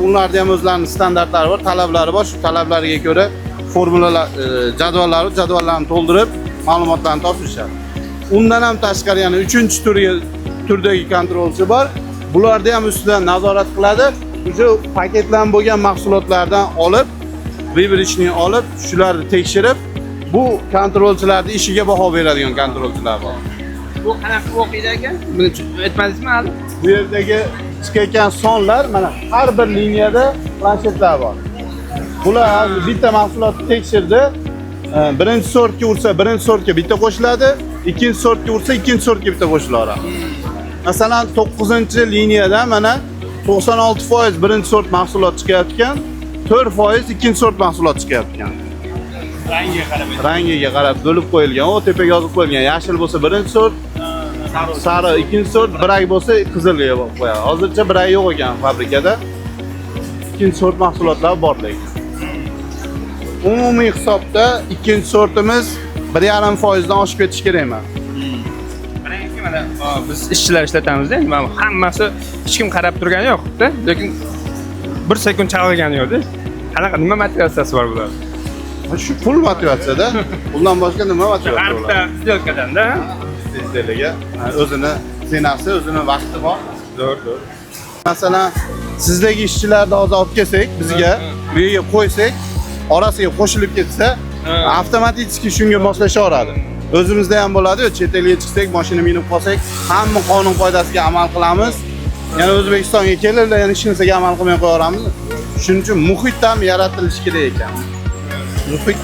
Ularning ham o'zlarining standartlari bor, talablari bor. Shu talablarga ko'ra formulalar, jadvallarni to'ldirib, ma'lumotlarni topshirishadi. Undan ham tashqari yana 3-turdagi kontrolchi bor. Bularni ham ustidan nazorat qiladi. O'sha paketlanib bo'lgan mahsulotlardan olib, vibirishni olib, shularni tekshirib, bu kontrolchilarning ishiga baho beradigan kontrolchilar bor. Bu qanaqa o'qiydi ekan? Buni aytmadingizmi hali? Bu yerdagi chiqayotgan sonlar mana har bir liniyada planshetlar bor. Bular bitta mahsulotni tekshirdi. Birinchi sortga ursa, birinchi sortga bitta qo'shiladi, ikkinchi sortga ursa, ikkinchi sortga bitta qo'shiladi. Masalan, 9-liniyada mana 96% birinchi sort mahsulot chiqayotgan, 4% ikkinchi sort mahsulot chiqayotgan. Rangiga qarab bo'lib qo'yilgan. O tepaga yozib qo'yilgan. Yashil bo'lsa birinchi sort, sariq ikkinchi sort, birak bo'lsa qizilga qo'yadi. Hozircha birak yo'q ekan fabrikada. Ikkinchi sort mahsulotlar bor lekin. Umumiy hisobda ikkinchi sortimiz 1,5% dan oshib ketish kerak emas. Biz ishchilar ishlatamiz-da, hammasi hech kim qarab turgani yo'q-da, lekin 1 sekund chalg'igani yo'q-da. Qanaqa nima motivatsiyasi bor bular? Shu pul motivatsiyada. Bundan boshqa nima motivatsiya bo'ladi? Harta сделкаdan-da. Sizlarga o'zini senasi, o'zini vaqti bor. To'g'ri. Masalan, sizdagi ishchilarni hozir olib kelsak, bizga bu yerga qo'ysak, orasiga qo'shilib ketsa, avtomatik shunga moslashaveradi. O'zimizda ham bo'ladi-ku, chet elga chiqsak, mashina minib qolsak, hamma qonun qoidasiga amal qilamiz. Yana O'zbekistonga kelib, yana hech narsaga amal qilmay qo'yaveramiz. Shuning uchun muhit ham yaratilishi kerak ekan. Muhit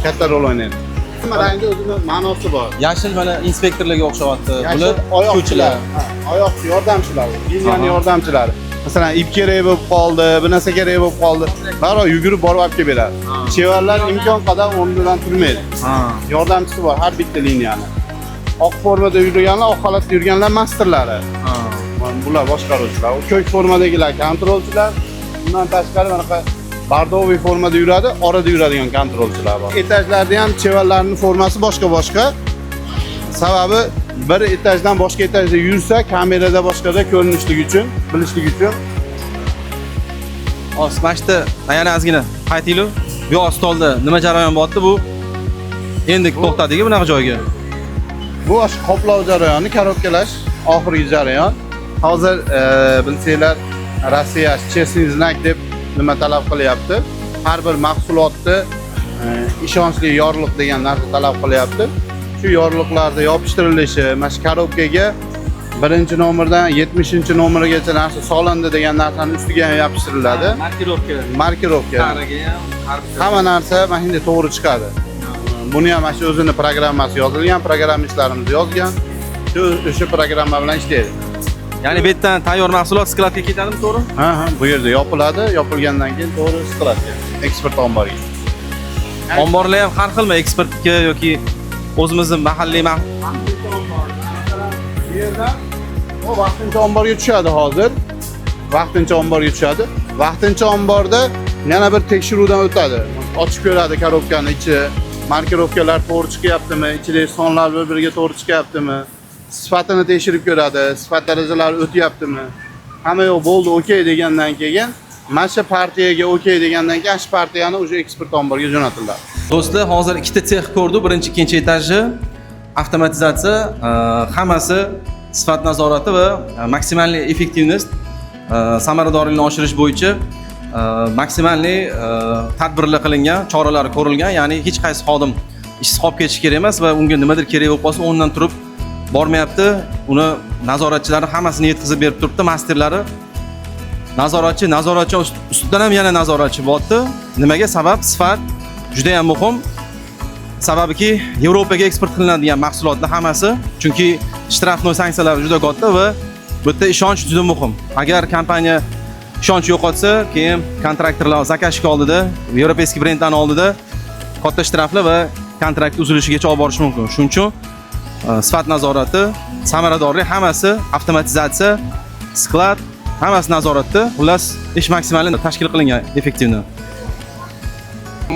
katta rol o'ynaydi. Hamma rangda o'zining ma'nosi bor. Yashil mana inspektorlarga o'xshayapti. Bular oyoqchilar, oyoqchi yordamchilar, liniyaning yordamchilari. Masalan, ip kerak bo'lib qoldi, bir narsa kerak bo'lib qoldi. Darrov yugurib borib olib kelib beradi. Chevarlar imkon qadar o'rnidan turmaydi. Yordamchisi bor har bitta liniyani. Oq formada yurganlar, oq holatda yurganlar masterlari. Bular boshqaruvchilar. Ko'k formadagilar kontrolchilar. Bundan tashqari mana bardoviy formada yuradi, orada yuradigan kontrolchilar bor. Etajlarda ham chevarlarning formasi boshqa-boshqa. Sababi bir etajdan boshqa etajga yursa, kamerada boshqada ko'rinishlik uchun, bilishlik uchun. Hozir mashta yana ozgina qaytinglar. Bu stolda nima jarayon bo'lyapti bu? Endi to'xtadik bunaqa joyga. Bu qoplov jarayoni, korobkalash oxirgi jarayon. Hozir bilsanglar, Rossiya chestni znak deb nima talab qilyapti? Har bir mahsulotni ishonchli yorliq degan narsa talab qilyapti. Shu yorliqlarda yopishtirilishi, mana shu korobkaga birinchi nomerdan 70 nomerigacha narsa solindi degan narsani ustiga ham yopishtiriladi. Markirovka. Hamma narsa mana shunday to'g'ri chiqadi. Buni ham mana shu o'zini programmasi yozilgan, programmistlarimiz yozgan. O'sha programma bilan ishlaydi. Ya'ni bu yerdan tayyor mahsulot skladga ketadimi, to'g'ri? Ha, bu yerda yopiladi, yopilgandan keyin to'g'ri skladga, eksport omboriga. Omborlar ham har xilmi, eksportga yoki o'zimizning mahalliy Bu yerdan o vaqtincha omborga tushadi hozir. Vaqtincha omborga tushadi. Vaqtincha omborda yana bir tekshiruvdan o'tadi. Ochib ko'radi korobkani ichi, markirovkalar to'g'ri chiqyaptimi, ichidagi sonlar bir-biriga to'g'ri chiqyaptimi, sifatini tekshirib ko'radi, sifat darajalari o'tyaptimi. Hamma yo'q bo'ldi, okey degandan keyin mana shu partiyaga okey degandan keyin shu partiyani o'sha eksport omboriga jo'natiladi. Do'stlar, hozir ikkita sex ko'rdik. Birinchi, ikkinchi etajni avtomatizatsiya, hammasi sifat nazorati va maksimalniy effektivnost, samaradorlikni oshirish bo'yicha maksimalniy tadbirlar qilingan, choralar ko'rilgan. Ya'ni hech qaysi xodim ishsiz qolib ketishi kerak emas va unga nimadir kerak bo'lib qolsa, o'rnidan turib bormayapti. Uni nazoratchilari hammasini yetkazib berib turibdi, masterlari. Nazoratchi ustidan ham yana nazoratchi bo'lyapti. Nimaga? Sabab sifat juda ham muhim. Sababiki Yevropaga eksport qilinadigan mahsulotlar hammasi, chunki shtrafnoy sanksiyalari juda katta va bu yerda ishonch juda muhim. Agar kompaniya ishonch yo'qotsa, keyin kontraktorlar zakashga oldida, yevropeyskiy brendlarning oldida katta shtraflar va kontrakt uzilishigacha olib borish mumkin. Shuning uchun sifat nazorati, samaradorlik hammasi avtomatizatsiya, sklad hammasi nazoratda. Xullas, ish maksimalni tashkil qilingan, effektivni.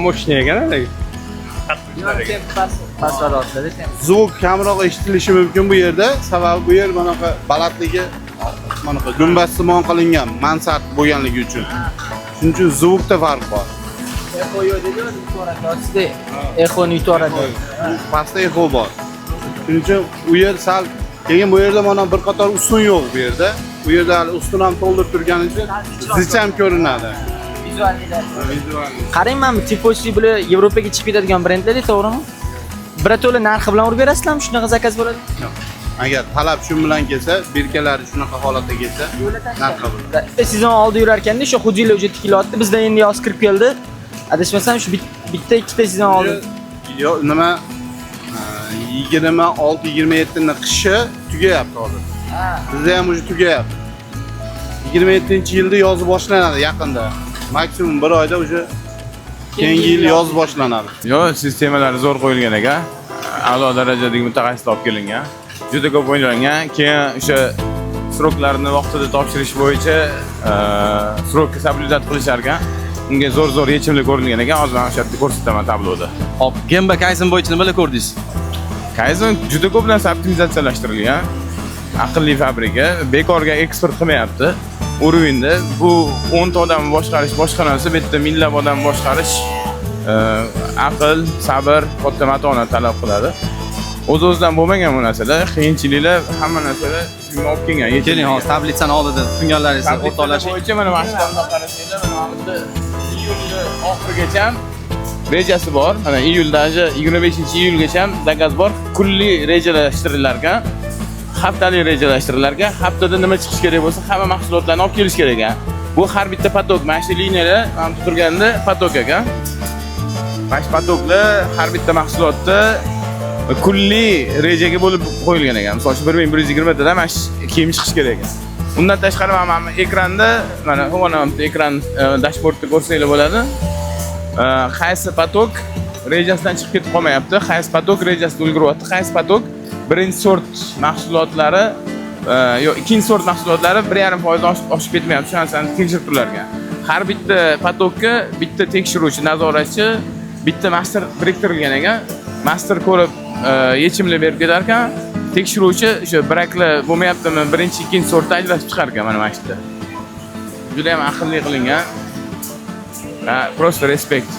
Moshina ekan. Zvuk kamroq eshitilishi mumkin bu yerda. Sababi bu yer bunaqa balandligi bunaqa gumbazsimon qilingan, mansard bo'lganligi uchun. Shuning uchun zvukda farq bor. Echo yo'q dedi, yuqorida. Echo-ni yuqorida. Pastda echo bor. Shuning uchun u yer sal keyin bu yerda mana bir qator ustun yo'q bu yerda. Bu yerda hali ustun ham to'ldirib turgani uchun zich ham ko'rinadi. Qarang, mana bu Tifosi bilan Yevropaga chiqib ketadigan brendlar, to'g'rimi? Birato'la narxi bilan urib berasizlarmi? Shunaqa zakaz bo'ladi? Yo'q. Agar talab shu bilan kelsa, birkalari shunaqa holatda kelsa, narxi bilan. Sizon oldi yurar ekanda, o'sha hujjatlar o'zi tikilyapti. Bizda endi yoz kirib keldi. Adashmasam shu bitta ikkita sizon oldi. Yo'q, nima 26-27 ni qishi tugayapti hozir. Bizda ham o'sha tugayapti. 27-yilda yozi boshlanadi yaqinda. Maksimum 1 oyda o'sha keyingi yil yoz boshlanadi. Yo'q, sistemalari zo'r qo'yilgan ekan. A'lo darajadagi mutaxassislar olib kelingan. Juda ko'p o'ylangan. Keyin o'sha sroklarni vaqtida topshirish bo'yicha srokka soblюдать qilishar ekan. Unga zo'r yechimlar ko'rilgan ekan. Hozir mana shu yerda ko'rsataman tabloda. Hop, Gemba Kaizen bo'yicha nimalar ko'rdingiz? Kaizen juda ko'p narsa optimizatsiyalashtirilgan. Aqlli fabrika bekorga eksport qilmayapti. Uruvinda bu 10 ta odam boshqarish boshqa narsa, bu yerda minglab odam boshqarish aql, sabr, katta matonat talab qiladi. O'z-o'zidan bo'lmagan bu narsalar, qiyinchiliklar, hamma narsalar shunga olib kelgan. Keling, hozir tablitsani oldida tushunganlaringizni o'rtoqlashing. Bo'yicha mana mashtabda qarasanglar, mana bu iyulda oxirigacha rejasi bor. Mana iyuldaji 25-iyulgacha zakaz bor. Kulli rejalashtirilgan ekan. Haftalik rejalashtirilgan ekan. Haftada nima chiqish kerak bo'lsa, hamma mahsulotlarni olib kelish kerak ekan. Bu har bitta patok, mana shu liniyalar ham turganda patok ekan. Mana shu patoklar har bitta mahsulotda kulli rejaga bo'lib qo'yilgan ekan. Misol uchun 1120 tadan mana shu kiyim chiqish kerak ekan. Undan tashqari mana ekranda, mana ekran dashbordda ko'rsanglar bo'ladi. Qaysi patok rejasidan chiqib ketib qolmayapti, qaysi patok rejasida ulguryapti, qaysi patok birinchi sort mahsulotlari yo'q, ikkinchi sort mahsulotlari 1,5% oshib ketmayapti. Shu narsani tekshirib turlar ekan. Har bitta patokka bitta tekshiruvchi, nazoratchi, bitta master biriktirilgan ekan. Master ko'rib yechimlar berib ketar ekan. Tekshiruvchi o'sha braklar bo'lmayaptimi, birinchi, ikkinchi sortda ajratib chiqar ekan mana shu yerda. Juda ham aqlli qilingan. Prosta respekt.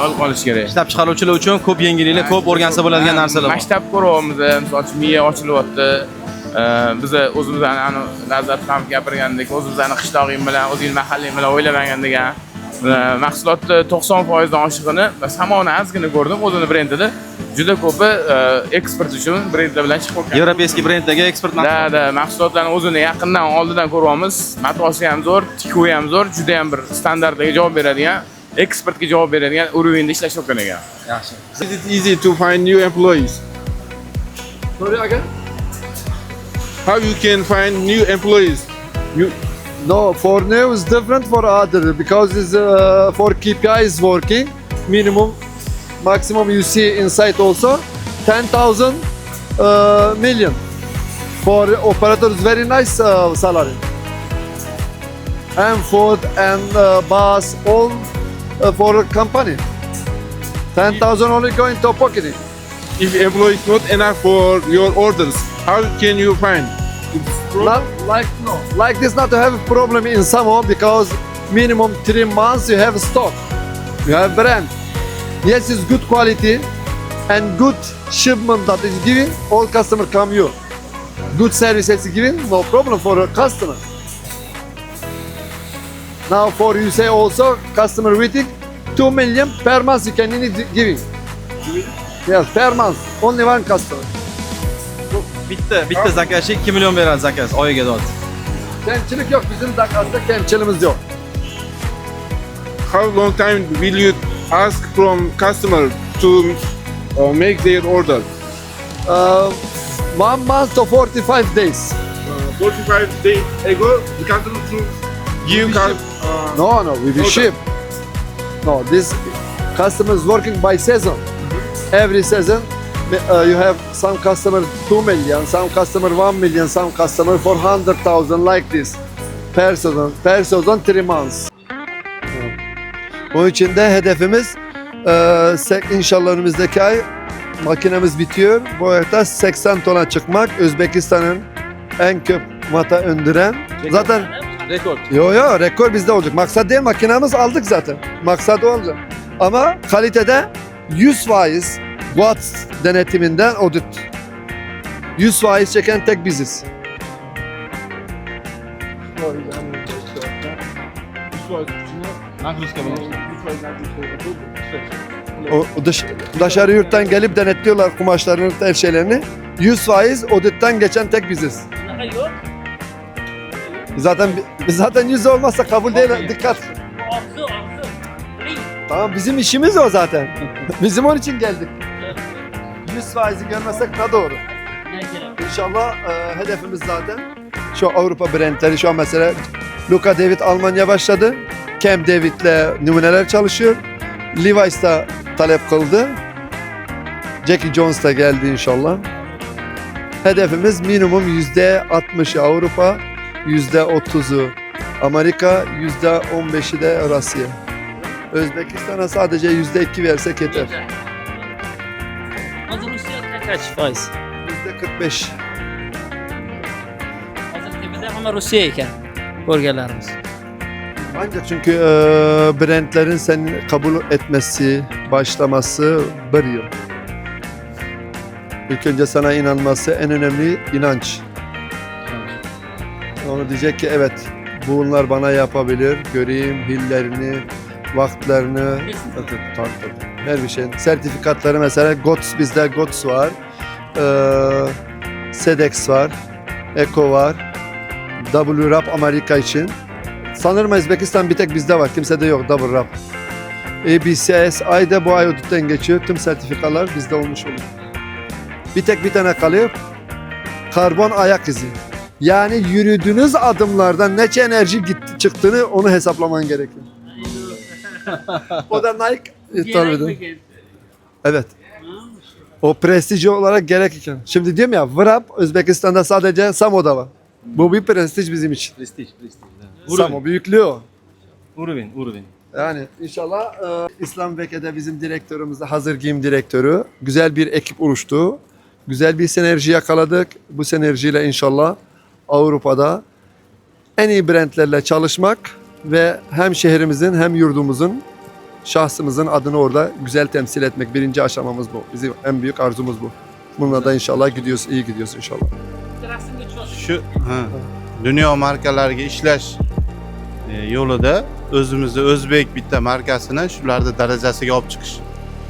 Olib qolish kerak. Ishlab chiqaruvchilar uchun ko'p yengilliklar, ko'p o'rgansa bo'ladigan narsalar bor. Maktab ko'ryapmiz, misol uchun miya ochilyapti. Biz o'zimizning Lazzat ham gapirgandek, o'zimizning qishlog'im bilan, o'zing mahalling bilan o'ylamagan degan mahsulotni 90% dan oshig'ini va samoni ozgina ko'rdim o'zini brendida. juda ko'pi eksport uchun brendlar bilan chiqib qolgan. Yevropeyskiy brendlarga eksport Da, mahsulotlarni o'zini yaqindan oldidan ko'ryapmiz. Matosi ham zo'r, tikuvi ham zo'r, juda ham bir standartlarga javob beradigan, eksportga javob beradigan urovenda ishlayotgan ekan. yaxshi. Is it easy to find new employees? Sorry again? How you can find new employees? No, for new is different for other because it's for KPI is working minimum, maximum you see inside also 10,000 million. For operators very nice salary. And food and bus all for company. 10,000 only going to pocket. If employee is not enough for your orders, how can you find? Not like this not to have a problem in someone because minimum 3 months you have stock. You have brand. Yes, it's good quality and good shipment that is given. All customer come you. Good service is given. No problem for a customer. Now for you say also customer waiting 2 million per month you can need giving. Yes, per month. Only one customer. Bitta zakazchi 2 million beradi zakaz oyiga dod. Kemçilik yok bizim zakazda kemçilimiz yok. How long time will you ask from customer to make their order? 1 month to 45 days. 45 days ago, the customer to give No, we will ship. No, this customer is working by season. Every season, you have some customer 2 million, some customer 1 million, some customer 400,000 like this. Per sezon 3 months. Onun için de hedefimiz inşallah önümüzdeki ay makinemiz bitiyor. Bu ayda 80 tona çıkmak. Özbekistan'ın en köp mata öndüren. Zaten Rekord. Yo rekor bizde olacak. Maksat değil makinamız aldık zaten. Maksat olacak. Ama kalitede 100% Watts denetiminden audit. 100% çeken tek biziz. Dışarı yurttan gelip denetliyorlar kumaşlarını, her şeylerini. 100% auditten geçen tek biziz. Bunaqa yo'q. Zaten 100 olmazsa kabul değil. Dikkat. Orzu. Tamam bizim işimiz o zaten. Bizim onun için geldik. 100%'i görmesek daha doğru. İnşallah hedefimiz zaten şu Avrupa brandleri şu an mesela Luka David Almanya başladı. Camp David'le numuneler çalışıyor. Levi's da talep kıldı. Jackie Jones da geldi inşallah. Hedefimiz minimum %60'ı Avrupa, %30'u Amerika, %15'i de Rusya. Özbekistan'a sadece %2 versek yeter. Hozir Rossiya kaç foiz? %45. Hozir tepida hamma Rossiya ekan. Ko'rganlarimiz. Ancak çünkü brandlerin seni kabul etmesi, başlaması 1 yıl. İlk önce sana inanması en önemli inanç. Onu diyecek ki evet bunlar bana yapabilir, göreyim hillerini, vakitlerini, her bir şey. Sertifikatları mesela GOTS bizde GOTS var, SEDEX var, ECO var, WRAP Amerika için. Sanırım Özbekistan bir tek bizde var, kimsede yok WRAP. ABCSI de bu ay auditten geçiyor, tüm sertifikalar bizde olmuş oluyor. Bir tane kalıyor, karbon ayak izi. Yani yürüdüğünüz adımlardan neçe enerji çıktığını onu hesaplaman gerekiyor. O da Nike. Evet. O prestij olarak gerekirken. Şimdi diyorum ya WRAP Özbekistan'da sadece Samo'da var. Bu bir prestij bizim için. Prestij. Samo büyüklüğü o. Urovень. Yani inşallah İslam Veke'de bizim direktörümüz de hazır giyim direktörü. Güzel bir ekip oluştu. Güzel bir sinerji yakaladık. Bu sinerjiyle inşallah Avrupa'da en iyi brandlerle çalışmak ve hem şehrimizin hem yurdumuzun, şahsımızın adını orada güzel temsil etmek. Birinci aşamamız bu. Bizim en büyük arzumuz bu. Bununla da inşallah gidiyoruz, iyi gidiyoruz inşallah. Shu dunyo markalariga ishlash yo'lida o'zimizni o'zbek bitta markasini shularni darajasiga olib chiqish.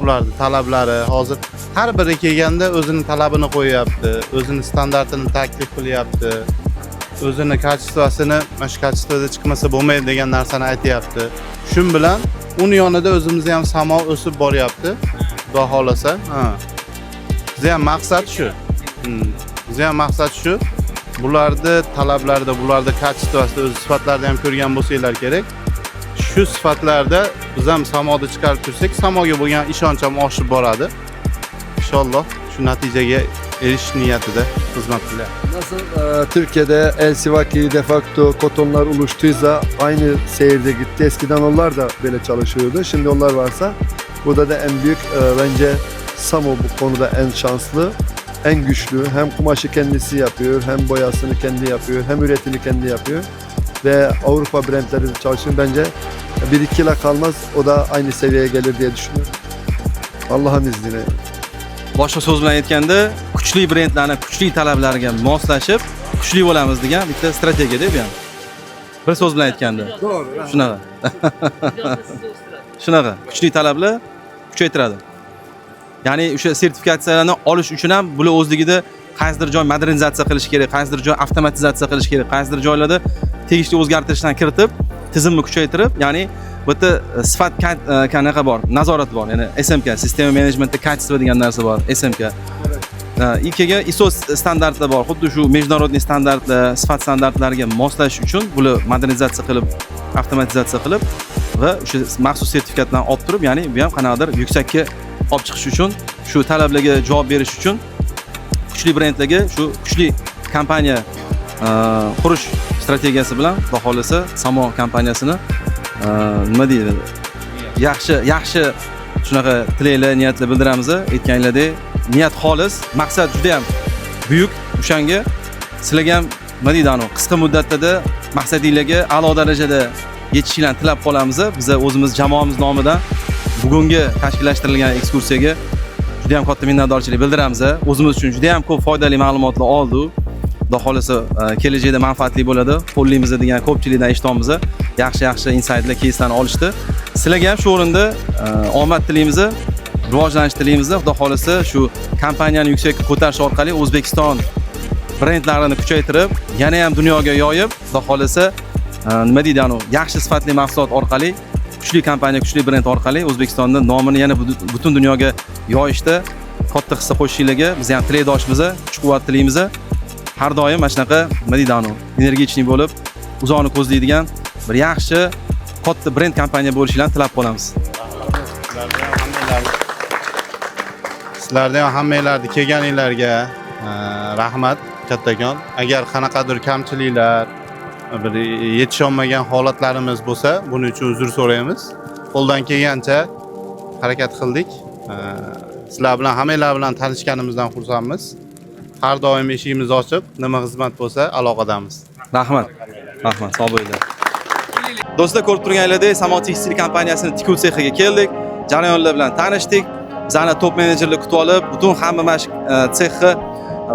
ularni talablari hozir har biri kelganda o'zini talabini qo'yyapti, o'zini standartini taklif qilyapti, o'zini kачествосini mana shu качествоda chiqmasa bo'lmaydi degan narsani aytyapti. Shun bilan uni yonida o'zimizda ham samo o'sib boryapti. Xudo xolasa, Bizda ham maqsad shu. Bizda ham maqsad shu. Bularni talablarida, bularni качествосida o'z sifatlarida ham ko'rgan bo'lsanglar kerak. Shu sifatlarda biz ham samoda chiqarib tursak, samoga bo'lgan ishonch ham oshib boradi. İnşallah shu natijaga erishish niyatida xizmat qilyapmiz. Nasıl Türkiye'de El Sivaki, Defacto, Kotonlar oluştuysa aynı seyirde gitti. Eskiden onlar da böyle çalışıyordu. Şimdi onlar varsa burada da en büyük bence Samo bu konuda en şanslı, en güçlü. Hem kumaşı kendisi yapıyor, hem boyasını kendi yapıyor, hem üretimi kendi yapıyor. Ve Avrupa brandleri de çalışıyor. Bence 1-2 yıla kalmaz o da aynı seviyeye gelir diye düşünüyorum. Allah'ın izniyle. Boshqa so'z bilan aytganda, kuchli brendlarning kuchli talablariga moslashib, kuchli bo'lamiz degan bitta strategiya-da bu ham. Bir so'z bilan aytganda. To'g'ri. Shunaqa. Shunaqa, kuchli talablar kuchaytiradi. Ya'ni o'sha sertifikatsiyalarni olish uchun ham bular o'zligida qaysidir joy modernizatsiya qilish kerak, qaysidir joy avtomatizatsiya qilish kerak, qaysidir joylarda tegishli o'zgartirishlarni kiritib, tizimni kuchaytirib, ya'ni bu yerda sifat qanaqa bor, nazorat bor. Ya'ni SMK, sistema menejmenti качество degan narsa bor, SMK. IKga ISO standartlar bor. Xuddi shu международный standartlar, sifat standartlariga moslash uchun bular modernizatsiya qilib, avtomatizatsiya qilib va o'sha maxsus sertifikatlarni olib turib, ya'ni bu ham qanaqadir yuksakka olib chiqish uchun, shu talablarga javob berish uchun kuchli brendlarga shu kuchli kompaniya qurish strategiyasi bilan Xudo xolasa Samo kompaniyasini nima deydi? Yaxshi shunaqa tilaklar, niyatlar bildiramiz. Aytganinglardek, niyat xolis, maqsad juda ham buyuk. O'shanga sizlarga ham nima deydi, qisqa muddatda maqsadingizga a'lo darajada yetishinglarni tilab qolamiz. Biz o'zimiz jamoamiz nomidan bugungi tashkillashtirilgan ekskursiyaga juda ham katta minnatdorchilik bildiramiz. O'zimiz uchun juda ham ko'p foydali ma'lumotlar oldik. Xudo xolasa kelajakda manfaatli bo'ladi. Qo'llaymiz degan ko'pchilikdan eshityapmiz. Yaxshi insightlar, keyslarni olishdi. Sizlarga ham shu o'rinda omad tilaymiz, rivojlanish tilaymiz. Xudo xolasa shu kompaniyani yuksakka ko'tarish orqali O'zbekiston brendlarini kuchaytirib, yana ham dunyoga yoyib, Xudo xolasa nima deydi, yaxshi sifatli mahsulot orqali, kuchli kompaniya, kuchli brend orqali O'zbekistonning nomini yana butun dunyoga yoyishda katta hissa qo'shishinglarga biz ham tilakdoshmiz, kuch-quvvat tilaymiz. Har doim mana shunaqa nima deydi, energetchnik bo'lib, uzoqni ko'zlaydigan bir yaxshi katta brend kompaniya bo'lishinglarni tilab qolamiz. Sizlarga ham hammanglarni kelganinglarga rahmat kattakon. Agar qanaqadir kamchiliklar, bir yetisholmagan holatlarimiz bo'lsa, buning uchun uzr so'raymiz. Qo'ldan kelgancha harakat qildik. Sizlar bilan, hammanglar bilan tanishganimizdan xursandmiz. Har doim eshigimiz ochiq, nima xizmat bo'lsa aloqadamiz. Rahmat. Sog' bo'linglar. Do'stlar, ko'rib turganinglardek, Samo tekstil kompaniyasining tikuv sexiga keldik. Jarayonlar bilan tanishdik. Bizani top menejerlar kutib olib, butun hamma mana shu sexni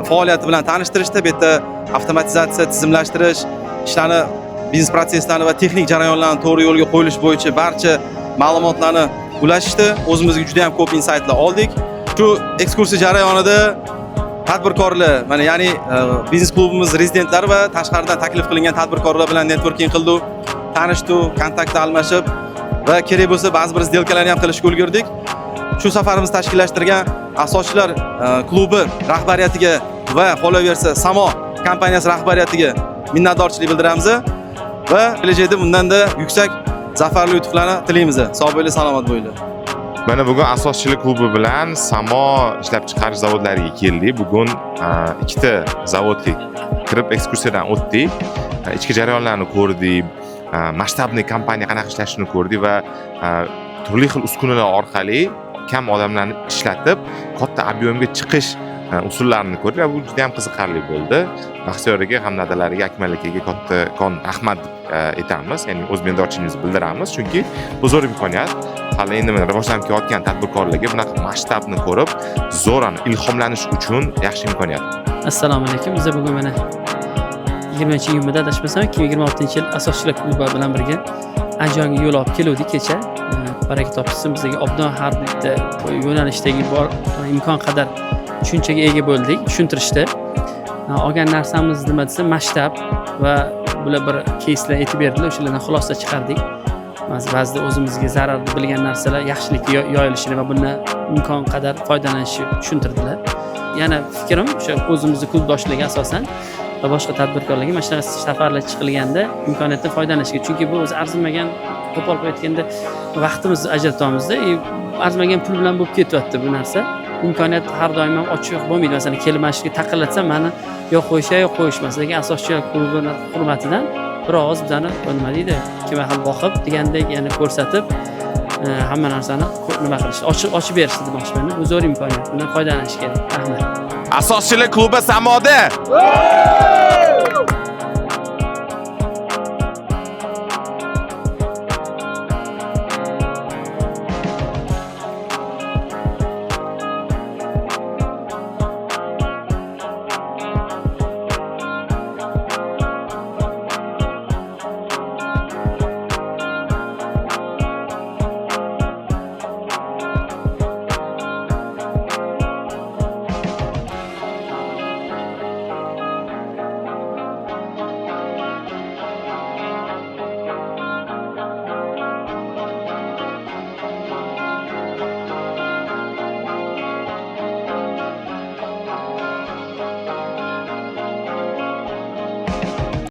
faoliyati bilan tanishtirishdi. Bu yerda avtomatizatsiya, tizimlashtirish, ishlarni, biznes proseslarni va texnik jarayonlarni to'g'ri yo'lga qo'yilish bo'yicha barcha ma'lumotlarni ulashishdi. O'zimizga juda ham ko'p insightlar oldik. Shu ekskursiya jarayonida tadbirkorlar, mana ya'ni biznes klubimiz rezidentlari va tashqaridan taklif qilingan tadbirkorlar bilan networking qildik, tanishdik, kontaktlar almashib va kerak bo'lsa ba'zi bir сделкаларni ham qilishga ulgurdik. Shu safarimizni tashkillashtirgan asoschilar klubi rahbariyatiga va qolaversa Samo kompaniyasi rahbariyatiga minnatdorchilik bildiramiz va kelajakda bundanda yuksak zafarli yutuqlarni tilaymiz. Sog' bo'linglar, salomat bo'linglar. Mana bugun asoschilik klubi bilan Samo ishlab chiqarish zavodlariga keldik. Bugun ikkita zavodga kirib ekskursiyadan o'tdik. Ichki jarayonlarni ko'rdik, masshtabli kompaniya qanaqa ishlashini ko'rdik va turli xil uskunalar orqali kam odamlarni ishlatib, katta ob'yomga chiqish usullarini ko'rdik va bu juda ham qiziqarli bo'ldi. Mahsulotlarga, hamnadalariga, Akmal akaga kattakon rahmat aytamiz, ya'ni o'z minnatdorchiligimizni bildiramiz, chunki bu zo'r imkoniyat. Hali endi rivojlanib kelayotgan tadbirkorlarga bunaqa masshtabni ko'rib, zo'rani ilhomlanish uchun yaxshi imkoniyat. Assalomu alaykum. Biz bugun mana 20-iyunda adashmasam 2026-yil asoschilar klubi bilan birga Andijonga yo'l olib keldik kecha. baraka topsin. Bizga obdon har bitta yo'nalishdagi bor imkon qadar tushunchaga ega bo'ldik, tushuntirishdi. Olgan narsamiz nima desa, masshtab va bular bir keyslar aytib berdilar, o'shalardan xulosa chiqardik. Ba'zida o'zimizga zararli bilgan narsalar yaxshilikka yoyilishini va bundan imkon qadar foydalanishni tushuntirdilar. Yana fikrim o'sha o'zimizni klubdoshligi asosan va boshqa tadbirkorlarga mana shunaqa safarlar chiqilganda imkoniyatdan foydalanishga. Chunki bu o'zi arzimagan, qo'pol qilib aytganda vaqtimizni ajratamizda, arzimagan pul bilan bo'lib ketyapti bu narsa. Imkoniyat har doim ham ochiq bo'lmaydi. Masalan, kelib mana shuga taqinlatsam, meni yo qo'yisha yo qo'yishmas. Lekin asoschilar klubini hurmatidan biroz bizani nima deydi, ikki xil boqib degandek yana ko'rsatib, hamma narsani nima qilish, ochib berishdi demoqchiman. Bu zo'r imkoniyat. Bundan foydalanish kerak. Rahmat. Asoschilar klubi Samoda!